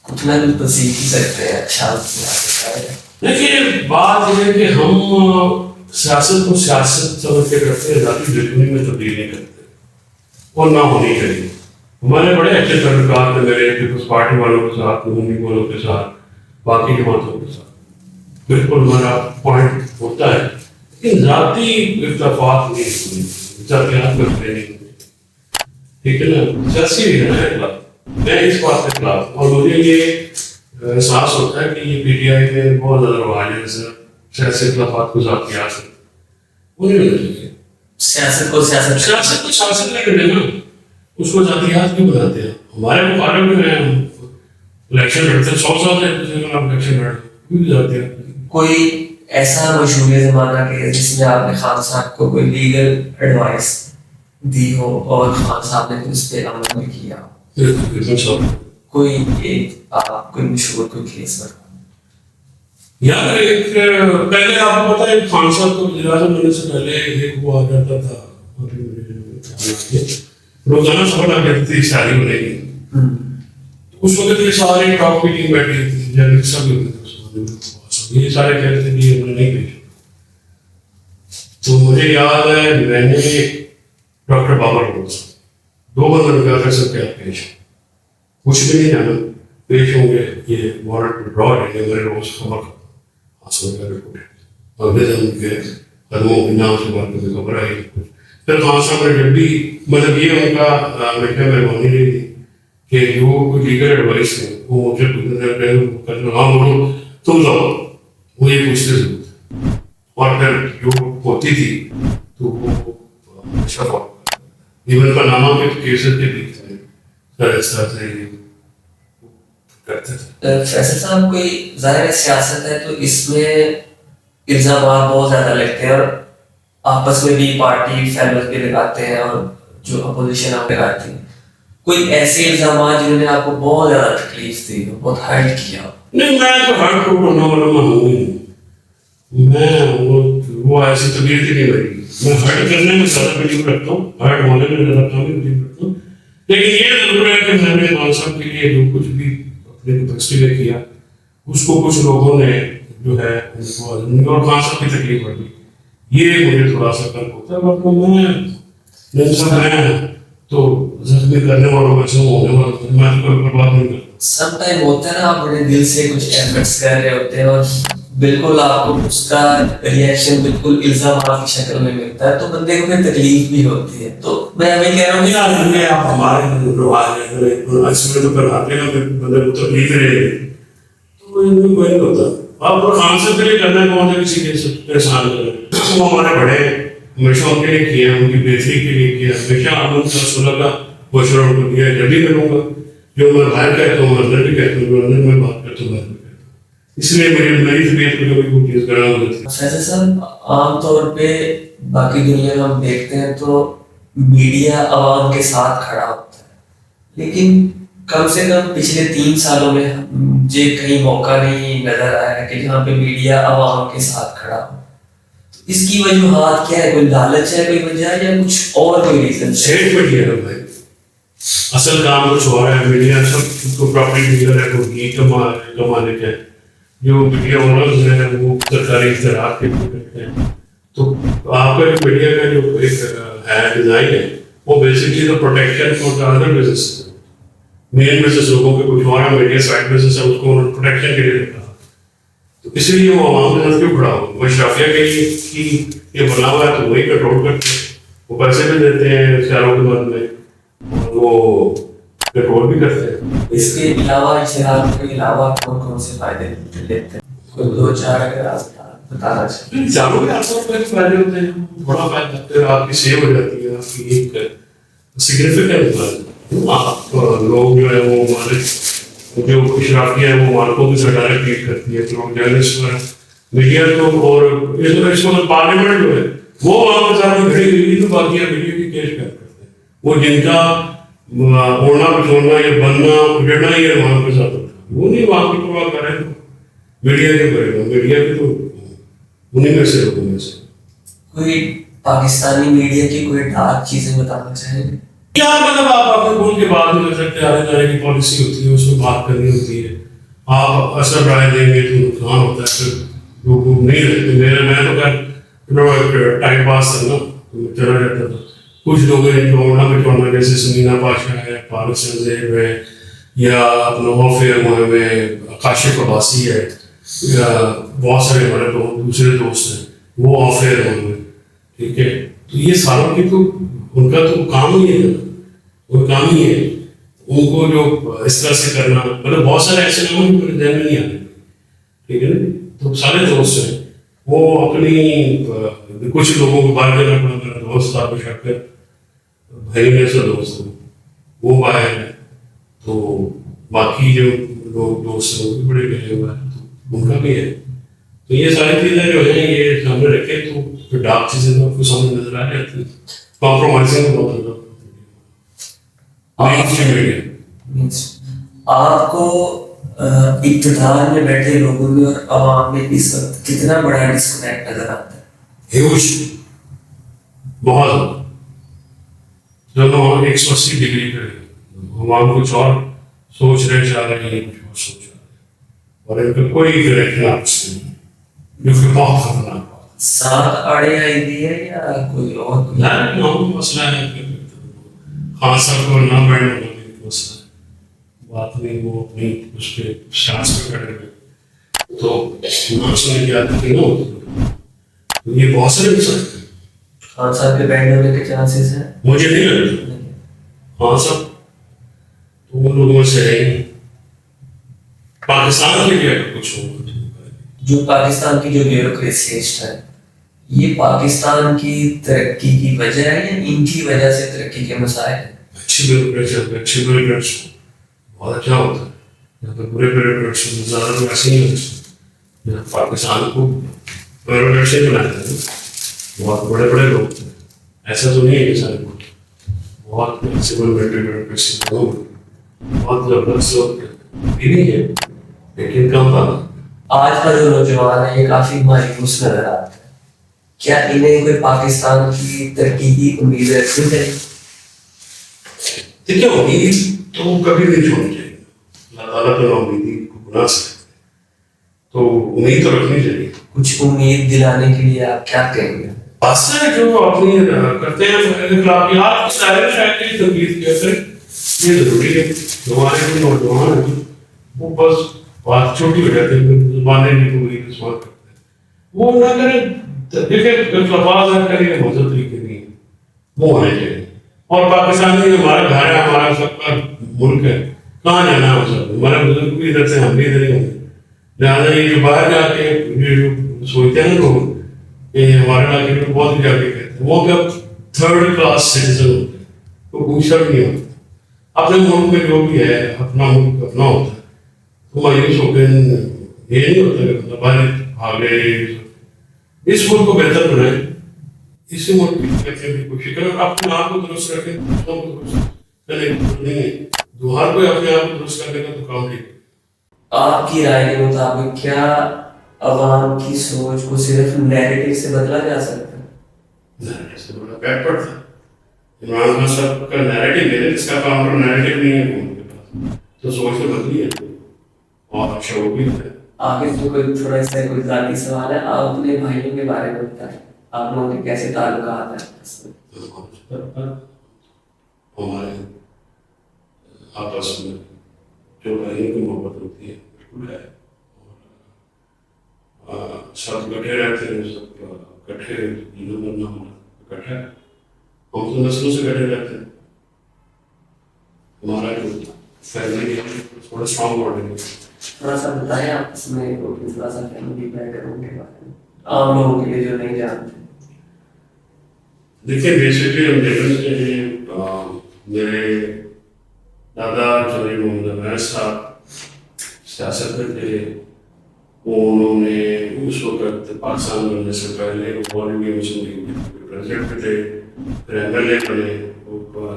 کچھ نہ کچھ تو سیکھ ہی سکتے ہیں. اچھا دیکھیے بات یہ ہے کہ ہم سیاست کو سیاست سمجھ کے کرتے ہیں, ذاتی دشمنی میں تبدیل نہیں کرتے, اور نہ ہونی چاہیے. ہمارے بڑے اچھے تعلقات ہیں میرے پیپلز پارٹی والوں کے ساتھ, مہنگی والوں کے ساتھ, باقی جماعتوں کے ساتھ. بالکل ہمارا پوائنٹ ہوتا ہے, لیکن ذاتی اختلافات نہیں ہونے, ذاتیات میں کھڑے نہیں ہونے. ٹھیک ہے نا, سیاسی بھی ہے نا اخلاق. میں اس بات کے خلاف ہوں, اور مجھے یہ احساس ہوتا ہے کہ یہ پی ٹی آئی میں بہت زیادہ رواج ہے سیاسی اختلافات کو ذاتیات سے وہ نہیں ہونا چاہیے. سیاست کو سیاست نہیں کرنے نا, اس کو ذاتیات کیوں بناتے ہیں؟ ہمارے مقابلے میں الیکشن لڑتے ہیں 100 سال سے الیکشن لڑتے ہیں. کوئی ایسا مشہور زمانہ کہ جس میں آپ نے خان صاحب کو کوئی لیگل ایڈوائس دی ہو اور خان صاحب نے اس پہ عمل بھی کیا ہو؟ کوئی ایک آپ کوئی مشہور کوئی کیس بتا. یار ایک پہلے آپ کو پتا ہے خان صاحب کو وزیر اعظم بننے سے پہلے ایک وہ آ جاتا تھا روزانہ خبر آ جاتی تھی شادی بنے گی. اس وقت یہ سارے ٹاپ کی ٹیم بیٹھی تھی, جرنلسٹ سب ہوتے تھے, یہ سارے کہتے تھے کہ انہوں نے نہیں بھیجا. تو مجھے یاد ہے میں نے ڈاکٹر بابر کو 2 بندوں نے کہا سب کیا پیش کچھ بھی نہیں جانا, پیش ہوں گے, یہ وارنٹ ڈرا ہے میرے روز خبر حاصل کر رپورٹ اگلے دن کے قدموں کے نام سے بات کرنے خبر آئی. پھر خان صاحب نے جب بھی مطلب یہ ان کا میرے مہربانی رہی تھی کہ جو کوئی لیگل ایڈوائس ہے وہ مجھے ہاں بولو تم جاؤ, وہ یہ پوچھتے ضرور تھے. اور پھر جو ہوتی تھی تو وہ اچھا ایون پاناما کے کیسز کے بھی تھے اس طرح سے کرتے تھے. فیصل صاحب کوئی ظاہر سیاست ہے تو اس میں الزامات بہت زیادہ لگتے ہیں, اور آپس میں بھی پارٹی فیملی بھی لگاتے ہیں اور جو اپوزیشن آپ لگاتی ہیں. کوئی ایسے الزامات جنہوں نے آپ کو بہت زیادہ تکلیف دی, بہت ہرٹ کیا؟ نہیں, میں تو ہرٹ کو کرنا والا میں ہوں ہی نہیں. میں وہ ایسی طبیعت ہی نہیں بنی. میں ہرٹ کرنے میں زیادہ بلیو رکھتا ہوں, ہرٹ ہونے میں زیادہ کم بلیو رکھتا ہوں. لیکن یہ ضرور ہے کہ میں نے خان صاحب کے لیے جو کچھ بھی اپنے کیپیسٹی میں کیا اس کو کچھ لوگوں نے جو ہے اور خان صاحب کی تکلیف بڑھ گئی, یہ مجھے تھوڑا سا کم ہوتا ہے. میں تو زخمی کرنے والوں میں سے ہونے والوں میں تو کوئی پرواہ نہیں کرتا. سم ٹائم ہوتا ہے نا آپ بڑے دل سے کچھ ایفرٹس کر رہے ہوتے ہیں اور بالکل آپ کو اس کا ریئیکشن بالکل الزامات کی شکل میں ملتا ہے تو بندے کو پھر تکلیف بھی ہوتی ہے. تو میں ہمیں کہہ رہا ہوں کہ آپ ہمارے رواج ہے اس میں تو پھر آتے ہیں بندے کو تکلیف رہے گی تو کوئی نہیں ہوتا. آپ کو خان صاحب کے لیے کرنا کون ہے کسی کے احسان کرنا, وہ ہمارے بڑے ہمیشہ ان کے لیے کیا, ان کی بہتری کے لیے کیا, ہمیشہ ان کا صلح کا مشورہ ان کو دیا. جب بھی ملوں گا جو میں باہر کہتا ہوں اندر بھی کہتا ہوں, جو اندر میں بات کرتا ہوں باہر بھی کہتا ہوں. اس لیے میری طبیعت کو کبھی کوئی چیز کرنا ہوتی ہے. فیصل صاحب عام طور پہ باقی دنیا میں ہم دیکھتے ہیں تو میڈیا عوام کے ساتھ کھڑا ہوتا ہے, لیکن کم سے کم پچھلے 3 سالوں میں مجھے کہیں موقع نہیں نظر آیا کہ جہاں پہ میڈیا عوام کے ساتھ کھڑا ہو. اس کی وجوہات کیا ہے؟ کوئی لالچ ہے, کوئی وجہ ہے, یا کچھ اور کوئی ریزن؟ سیٹ میڈیا ہے بھائی, اصل کام کچھ اور ہے. میڈیا سب کو پراپرٹی میڈیا ہے, کوئی کمانے کے جو میڈیا اونرز ہیں وہ سرکاری اختیارات کے کرتے ہیں. تو آپ کا جو میڈیا کا جو ایک ہے ڈیزائن ہے وہ بیسکلی تو protection for the other business. Main business لوگوں کے کچھ اور میڈیا سائڈ بزنس ہے, اس کو پروٹیکشن کے لیے رکھا. تو اس لیے وہ عوام کے ساتھ کیوں کھڑا ہو؟ مشرفیہ کے لیے یہ بنا ہوا ہے تو وہی کنٹرول کرتے ہیں, وہ پیسے بھی دیتے ہیں اشتہاروں کے بعد میں, اور وہ کنٹرول بھی کرتے ہیں. اس کے علاوہ اشتہار کے علاوہ کون کون سے فائدے لیتے ہیں؟ کوئی 2-4 اگر آپ بتا. بتانا چاہیے؟ جانو کے آپ کو فائدے ہوتے ہیں، بڑا فائدہ، پھر آپ کی سیو ہو جاتی ہے، آپ کی ایک سگنیفیکینٹ بات، آپ لوگ جو ہے وہ مالک جو اشرافیہ ہے وہ مالکوں کے ساتھ ڈائریکٹ ڈیل کرتی ہے، لوگ جرنلسٹ پر میڈیا تو، اور اس وقت پارلیمنٹ جو ہے وہ وہاں کے ساتھ کھڑی ہوئی تو باقی میڈیا کی کیش کر کرتے ہیں، وہ جن کا اوڑھنا پچھوڑنا یا بننا اجڑنا ہی ہے وہاں کے ساتھ ہوتا ہے، وہ نہیں وہاں کی پرواہ کریں تو میڈیا کے کرے گا، میڈیا کے تو انہیں میں سے لوگوں میں سے کوئی پاکستانی میڈیا کی کوئی ڈارک چیزیں بتانا چاہیں گے؟ کیا مطلب آپ اپنے ملک کے بعد میں کر سکتے آنے جانے کی پالیسی ہوتی ہے، اس میں بات کرنی ہوتی ہے، آپ اثر رائے دیں گے تو نقصان ہوتا ہے، پھر لوگ نہیں رہتے، میں تو خیر ٹائم پاس کرنا چلا جاتا تھا، کچھ لوگ ہیں جو اوڑھنا پچھوڑنا جیسے سمینا پاشا ہے، فاروق شہزیب ہے، یا اپنا وافر مہم ہے، کاشف عباسی ہے، یا بہت سارے ہمارے دوسرے دوست ہیں وہ وافر مہم ہے، ٹھیک ہے، تو یہ ساروں کی تو ان کا تو کام ہی ہے، وہ کام ہی ہے ان کو جو اس طرح سے کرنا، مطلب بہت سارے ایسے لوگ ہیں جو ذہن میں نہیں آتے، ٹھیک ہے نا، تو سارے دوست ہیں وہ اپنی کچھ لوگوں کو باہر دینا پڑا، میرا دوست تھا شکر بھائی میں سے دوست ہیں وہ باہر ہے، تو باقی جو لوگ دوست ہیں وہ بھی بڑے گئے ہوئے ہیں تو ان کا بھی ہے، تو یہ ساری چیزیں جو ہیں یہ سامنے رکھے تو پھر ڈارک چیزیں آپ کو سامنے نظر آ جاتی ہیں، کمپرومائزنگ بہت زیادہ آپ کو اقتدار میں بیٹھے لوگوں میں اور عوام میں اس وقت کتنا بڑا ڈسکنیکٹ نظر آتا ہے؟ ہیوج، بہت زیادہ، جب ہم 180 ڈگری پہ عوام کچھ اور سوچ رہے چاہ رہے ہیں، کچھ اور سوچ رہے ہیں، اور ان کا کوئی ڈائریکشن آپ سے نہیں، جو کہ بہت خطرناک بات ساتھ آڑے آئی دی ہے یا کوئی اور ہے، نہ مسئلہ ہے خان صاحب کو نہ بیٹھنے والی مسئلہ ہے، بات نہیں، وہ اپنی اس پہ سانس پہ کھڑے ہوئے تو نہ سننے کی عادت نہیں ہوتی، تو یہ بہت سارے مسئلے ہیں۔ خان صاحب کے بیٹھ ہونے کے چانسز ہیں؟ مجھے نہیں لگتا خان صاحب تو وہ لوگوں سے ہے ہی، پاکستان کے لیے اگر کچھ ہو جو پاکستان کی جو بیوروکریسسٹ ہے یہ پاکستان کی ترقی کی وجہ ہے یا ان کی وجہ سے ترقی کے مسائل ہیں؟ اچھی بیوروکریٹس بہت اچھا ہوتا ہے، یہاں پہ برے بیوروکریٹس زیادہ تو ایسے نہیں ہوتے، یہاں پاکستان کو بیوروکریٹس ہی بناتے ہیں، بہت بڑے بڑے لوگ ہیں، ایسا تو نہیں ہے کہ سارے لوگ بہت سول ملٹری بیوروکریٹس لوگ بہت زبردست لوگ بھی نہیں ہے لیکن کم تھا۔ آج کا جو نوجوان ہے یہ کافی مایوس نظر آتا ہے، کیا انہیں کوئی پاکستان کی ترقی کی امید رکھنی چاہیے؟ دیکھیے امید تو کبھی نہیں چھوڑنی چاہیے، اللہ تعالیٰ تو امیدی کو گناہ سے تو امید تو رکھنی چاہیے۔ کچھ امید دلانے کے لیے آپ کیا کہیں گے؟ بس جو اپنی کرتے ہیں اخلاقیات کی دائرے میں رہ کے تبدیل کیا کریں، یہ ضروری ہے، ہمارے جو نوجوان ہیں وہ بس بات چھوٹی ہو جاتی ہے، زبانیں بھی تو وہی سوال کرتے ہیں، وہ نہ کریں، دیکھیں الفاظ نہ کریں، مذہب طریقے نہیں وہ ہونے چاہیے، اور پاکستانی ہمارا گھر ہے، ہمارا سب کا ملک ہے، کہاں جانا ہے سب، ہمارے بزرگ بھی ادھر سے، ہم بھی ادھر ہی ہوں گے، لہٰذا یہ جو باہر جا کے یہ جو سوچتے ہیں لوگ کہ ہمارے علاقے میں بہت جا کے کہتے ہیں وہ کہ اب تھرڈ کلاس سٹیزن ہوتے ہیں، تو پوچھا بھی نہیں ہوتا، اپنے ملک میں جو بھی ہے اپنا ملک اپنا ہوتا ہے، تو مایوس ہو کے یہ نہیں ہوتا کہ باہر بھاگے، اس ملک کو بہتر بنائیں، اسی ملک کی کوشش کریں، اور اپنے آپ کو درست رکھیں، دوسروں کو درست کرنے کی نہیں ہے، جو ہر کوئی اپنے آپ کو درست کرنے کا تو کام نہیں۔ آپ کی رائے کے مطابق کیا عوام کی سوچ کو صرف نیریٹو سے بدلا جا سکتا ہے؟ نیریٹو سے بڑا بیکورڈ تھا، عمران خان صاحب کا نیریٹو ہے، جس کا کاؤنٹر نیریٹو نہیں ہے ان کے پاس، تو سوچ تو بدلی ہے اور اچھا وہ بھی ہے۔ آگے تو کوئی تھوڑا سا کوئی ذاتی سوال ہے، آپ اپنے بھائیوں کے بارے میں بتائیں، آپ لوگوں کے کیسے تعلقات ہیں؟ ہمارے آپس میں جو بھائیوں کی محبت ہوتی ہے بالکل ہے، سب کٹھے رہتے ہیں، سب کٹھے کٹھا ہے، ہم تو نسلوں سے کٹھے رہتے ہیں، ہمارا جو فیملی ہے تھوڑا اسٹرانگ باڈی ہے۔ تھوڑا سا بتائیں آپس میں تھوڑا سا فیملی بیک گراؤنڈ کے بارے میں۔ عام لوگوں کے لیے جو نہیں جانتے؟ دیکھیں بیسکلی ہم دیکھتے ہیں میرے دادا چودھری محمد عمیر صاحب سیاست میں تھے. انہوں نے اس وقت پاکستان بننے سے پہلے بالی مسلم لیگ کے پریزیڈنٹ تھے, پھر ایم ایل اے بنے.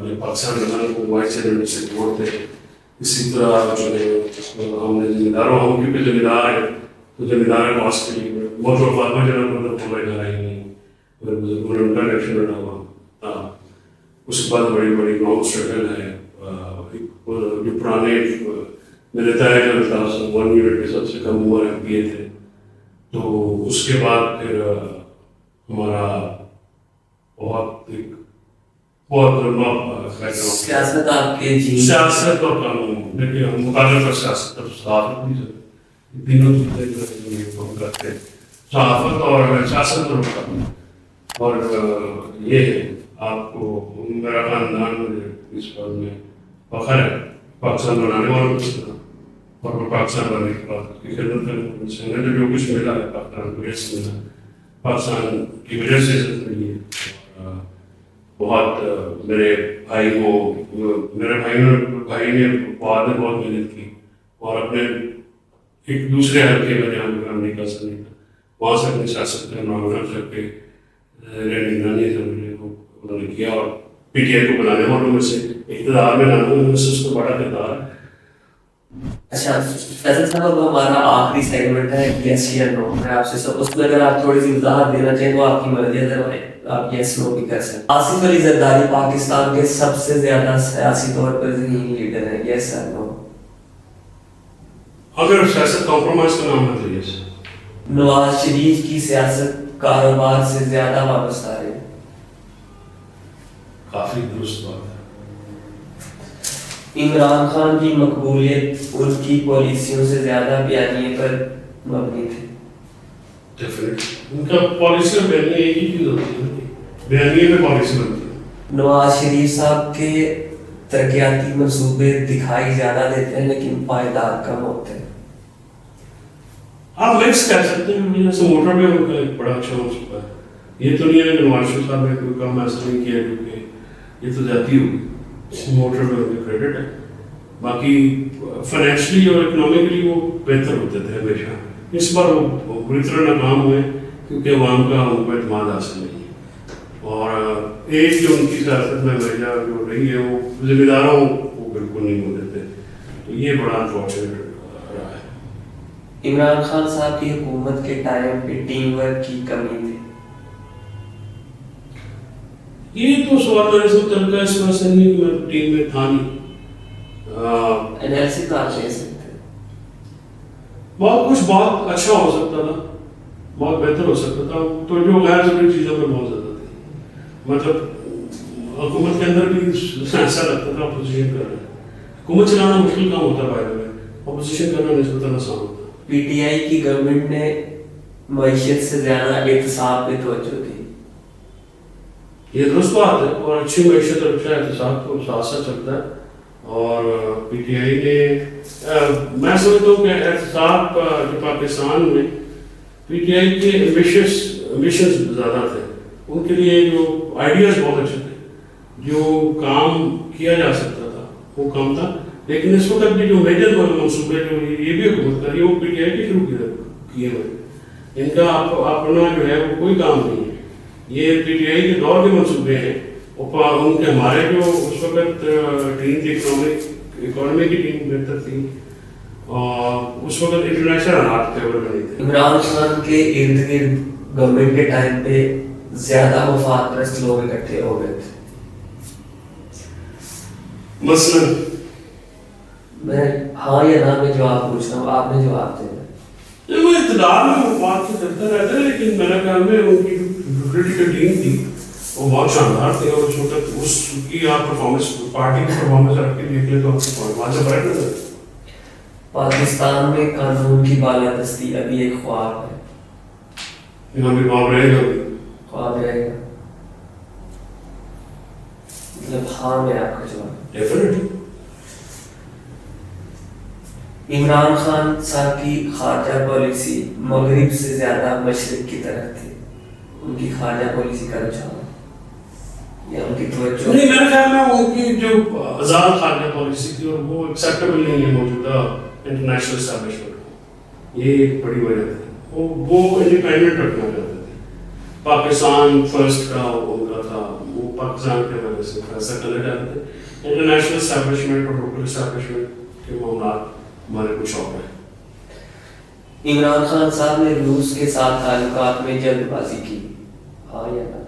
جب پاکستان بنا وہ وائس چیئرمین سے بورڈ تھے. اسی طرح جو ہے ہم نے ذمہ داروں ہم کیونکہ ذمہ دار ہیں تو ذمہ دار کاسٹ کے لیے بہت اور فاطمہ جناب مطلب ہمارے گھر آئی نہیں, پھر ان کا الیکشن لڑا ہوا. اس کے بعد بڑی بڑی لانگ اسٹرگل ہے. جو پرانے میرے طے جو 1 یونٹ کے سب سے کم عمر ایم پی اے تھے, تو اس کے بعد پھر ہمارا بہت لمبا سیاست آپ کے جی سیاست اور قانون دیکھیے ہم مقابلہ پر سیاست اور صحافت بھی تینوں چیزیں کرتے ہیں, صحافت اور سیاست پر مقابلہ. اور یہ ہے آپ کو میرا خاندان اس پر میں فخر ہے پاکستان بنانے والوں کے اور پاکستان بننے کے بعد کی خدمت کرنے جو کچھ ملا ہے پاکستان کو ریس ملا, پاکستان کی وجہ سے عزت ملی ہے. بہت میرے بھائی نے بہت محنت کی اور اپنے ایک دوسرے حلقے میں جہاں امریکہ سے نہیں تھا وہاں سے اپنی سیاست کا معاملہ کر کے انہوں نے کیا اور پی ٹی آئی کو بنانے والوں میں سے اقتدار میں لانے والوں میں سے اس کو بڑا کردار ہے. اچھا فیصل صاحب, اب ہمارا آخری سیگمنٹ ہے یس یا نو. میں آپ سے اس میں اگر آپ تھوڑی سی وضاحت دینا چاہیں تو آپ کی مرضی ہے, آپ یس نو بھی کر سکتے. آصف علی زرداری پاکستان کے سب سے زیادہ سیاسی طور پر ذہین لیڈر ہیں, یس یا نو؟ اگر سیاست کمپرومائز کا نام ہے تو یس. نواز شریف کی سیاست کاروبار سے زیادہ وابستہ ہے؟ کافی درست بات ہے. عمران خان کی مقبولیت ان کی پالیسیوں سے زیادہ بیانیے پر مبنی تھی؟ ان کا پالیسی اور بیانیے ایک ہی چیز ہوتی ہے, بیانیے میں پالیسی بنتی ہے. نواز شریف صاحب کے ترقیاتی منصوبے دکھائی زیادہ دیتے ہیں لیکن پائیدار کم ہوتے ہیں. آپ مکس کہہ سکتے ہیں, جیسے موٹر میں ان کا ایک بڑا اچھا منصوبہ ہے. یہ تو نہیں ہے کہ نواز شریف صاحب نے کوئی کام ایسا نہیں کیا کیونکہ یہ تو زیادتی ہوگی. موٹر میں ان کا کریڈٹ ہے, باقی فائنینشلی اور اکنامکلی وہ بہتر ہوتے تھے ہمیشہ. اس بار وہ پوری طرح ناکام ہوئے کیونکہ عوام کا ان کو اعتماد حاصل نہیں ہے. اور ایک جو ان کی سیاست میں وجہ جو رہی ہے وہ ذمہ داروں کو بالکل نہیں ہو دیتے, تو یہ بڑا انفارچونیٹ رہا ہے. عمران خان صاحب کی حکومت کے ٹائم پہ ٹیم ورک کی کمی تھی؟ یہ تو سوال میرے سے تلقا اس وجہ سے نہیں کہ میں ٹیم میں تھا نہیں. انالیسس آپ لے سکتے ہیں. بہت اچھا ہو سکتا تھا, بہت بہتر ہو سکتا تھا, تو جو غیر ضروری چیزوں میں بہت زیادہ تھی. مطلب حکومت کے اندر بھی ایسا لگتا تھا اپوزیشن کر رہے ہیں. حکومت چلانا مشکل کام ہوتا ہے, باہر میں اپوزیشن کرنا نسبتاً آسان ہوتا ہے. پی ٹی آئی کی گورنمنٹ نے معیشت سے زیادہ احتساب پہ توجہ دی. یہ درست بات ہے, اور اچھی معیشت اور اچھا احتساب تو ساتھ ساتھ چلتا ہے. اور پی ٹی آئی نے میں سمجھتا ہوں کہ احتساب جو پاکستان میں پی ٹی آئی کے ایمبیشنز زیادہ تھے. ان کے لیے جو آئیڈیاز بہت اچھے تھے, جو کام کیا جا سکتا تھا وہ کام تھا. لیکن اس وقت بھی جو میجر منصوبے جو یہ بھی حکومت کر رہی ہے وہ پی ٹی آئی کے شروع کیے ہوئے. ان کا اپنا جو ہے وہ کوئی کام نہیں ہے. یہ پی ٹی آئی کے دور کے منصوبے ہیں. ان کے ہمارے جو اس وقت ٹیم تھی اکانومی کی ٹیم بہتر تھی, اور اس وقت انٹرنیشنل حالات فیور میں نہیں تھے. عمران خان کے ارد گرد گورنمنٹ کے ٹائم پہ زیادہ مفاد پرست لوگ اکٹھے ہو گئے تھے. مثلاً میں ہاں یا نہ میں جواب پوچھ رہا ہوں, آپ نے جواب دینا. وہ اقتدار میں مفاد تو کرتا رہتا ہے, لیکن میرے خیال میں ان کی پولیٹیکل ٹیم تھی وہ بہت شاندار تھی. اور اس وقت اس کی آپ پرفارمنس پارٹی کی پرفارمنس رکھ کے دیکھ لیں تو وہاں سے فرق نظر. پاکستان میں قانون کی بالادستی ابھی ایک خواب ہے. یہاں بھی خواب رہے گا, خواب رہے گا مطلب ہاں میں آپ کا جواب. ڈیفینیٹلی عمران خان صاحب کی خارجہ پالیسی مغرب سے زیادہ مشرق کی طرف تھی، ان کی خارجہ پالیسی کا رجحان یا ان کی توجہ؟ نہیں، میرے خیال میں ان کی جو آزاد خارجہ پالیسی تھی اور وہ ایکسیپٹیبل نہیں ہے موجودہ انٹرنیشنل اسٹیبلشمنٹ کو، یہ ایک بڑی وجہ تھی۔ وہ انڈیپینڈنٹ رکھنا چاہتے تھے، پاکستان فرسٹ کا ان کا تھا، وہ پاکستان کے وجہ سے فیصلہ کرنا چاہتے تھے۔ انٹرنیشنل اسٹیبلشمنٹ اور لوکل اسٹیبلشمنٹ کے معاملات ہمارے کچھ اور ہیں۔ عمران خان صاحب نے روس کے ساتھ تعلقات میں جلد بازی کی، ہاں یا نہ؟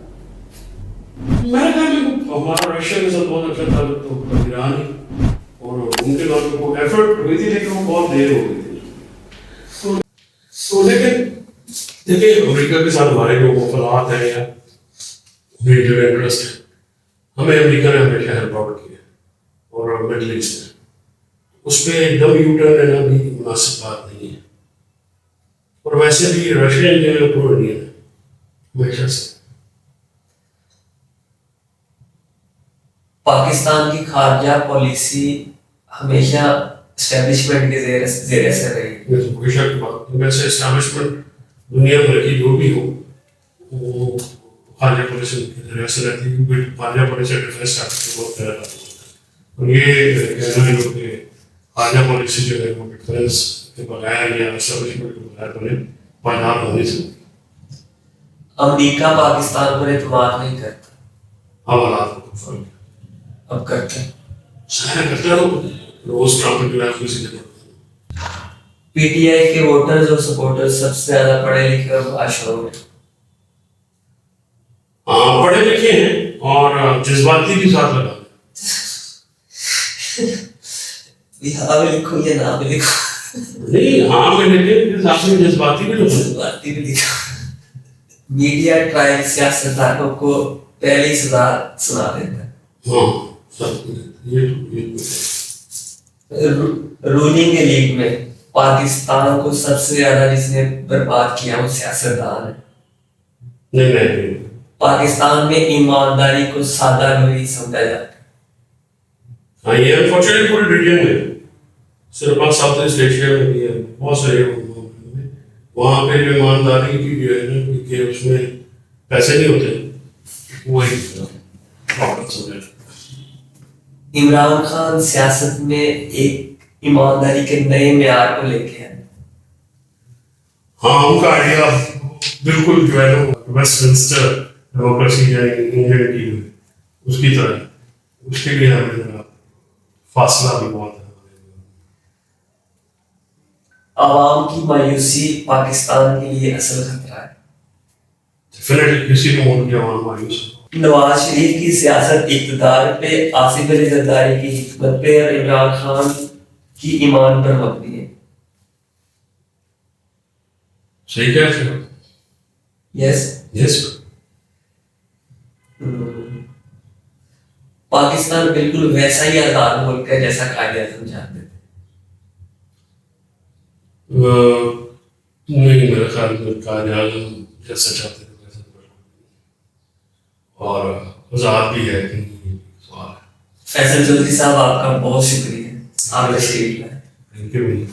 میرے خیال میں ہمارا رشیا کے ساتھ بہت اچھا تعلق تو ایران ہی، اور ان کے دور میں ایفرٹ ہوئی تھی لیکن وہ بہت دیر ہو گئی تھی۔ تو لیکن دیکھیے امریکہ کے ساتھ ہمارے جو مفادات ہیں یا میری جو انٹرسٹ ہے، ہمیں امریکہ نے ہمیشہ ہیلپ آؤٹ کیا اور مڈل ایسٹ میں، اس پہ ایک دم یو ٹرن لینا بھی مناسب بات نہیں ہے۔ اور ویسے بھی رشین جو ہے پرو انڈین ہے ہمیشہ سے۔ پاکستان کی خارجہ پالیسی ہمیشہ اسٹیبلشمنٹ کے زیر اثر رہی۔ کوئی شک کی بات نہیں، ویسے اسٹیبلشمنٹ دنیا بھر کی جو بھی ہو وہ خارجہ پالیسی کے ذریعے سے رہتی ہے، کیونکہ خارجہ پالیسی ڈیفینس اسٹریٹجی بہت پیارا ہے۔ اور یہ کہنا ہے کہ خارجہ پالیسی جو ہے وہ ڈیفینس کے بغیر یا اسٹیبلشمنٹ کے بغیر بنے پائیدار ہونی چاہیے۔ امریکہ پاکستان پر اعتماد نہیں کرتا، حوالات کو فرق ہے، اب کرتے ہیں۔ ظاہر کرتا ہے روز ٹرمپ جو ہے کسی نے پی ٹی آئی کے ووٹرز اور سپورٹرز سب سے زیادہ پڑھے لکھے اور باشعور ہیں۔ ہاں پڑھے لکھے ہیں اور جذباتی بھی ساتھ لگا ہاں بھی لکھو یا نہ بھی لکھو، نہیں ہاں میں لیکن ساتھ میں جذباتی بھی لگا، جذباتی بھی لکھو۔ میڈیا ٹرائل سیاستدانوں کو پہلی سزا سنا دیتا ہے۔ ہاں سب یہ رولنگ لیگ میں پاکستان کو سب سے زیادہ جس نے برباد کیا وہ سیاستدان ہے۔ نہیں پاکستان میں ایمانداری کو سادہ روی سمجھا جاتا ہے۔ ہاں یہ انفارچونیٹلی پورے ریجن میں، صرف ساؤتھ ایسٹ ایشیا میں بھی ہے، بہت سارے وہاں پہ جو ایمانداری کی جو ہے نا کہ اس میں پیسے نہیں ہوتے، وہی عمران خان سیاست میں ایک ایمانداری کے نئے معیار کو لے کے آئے۔ ہاں ان کا آئیڈیا بالکل جو ہے نا ویسٹ منسٹر ڈیموکریسی یا انگلینڈ کی جو ہے اس کی طرح، اس کے لیے ہمیں فاصلہ بھی بہت ہے۔ عوام کی مایوسی پاکستان کے لیے اصل خطرہ ہے۔ ڈیفینیٹلی کسی بھی ملک کی عوام مایوس ہے۔ نواز شریف کی سیاست اقتدار پہ، آصف علی زرداری کی حکمت پہ اور عمران خان کی ایمان پر مبنی ہے۔ صحیح کہہ رہے ہو؟ یس۔ پاکستان بالکل ویسا ہی آزاد ملک ہے جیسا قائد اعظم چاہتے تھے۔ نہیں میرے خیال میں قائد اعظم جیسا چاہتے تھے ویسا اور آزاد بھی ہے کہ نہیں سوال ہے۔ فیصل چودھری صاحب آپ کا بہت شکریہ، آپ تشریف لائے۔ Thank you.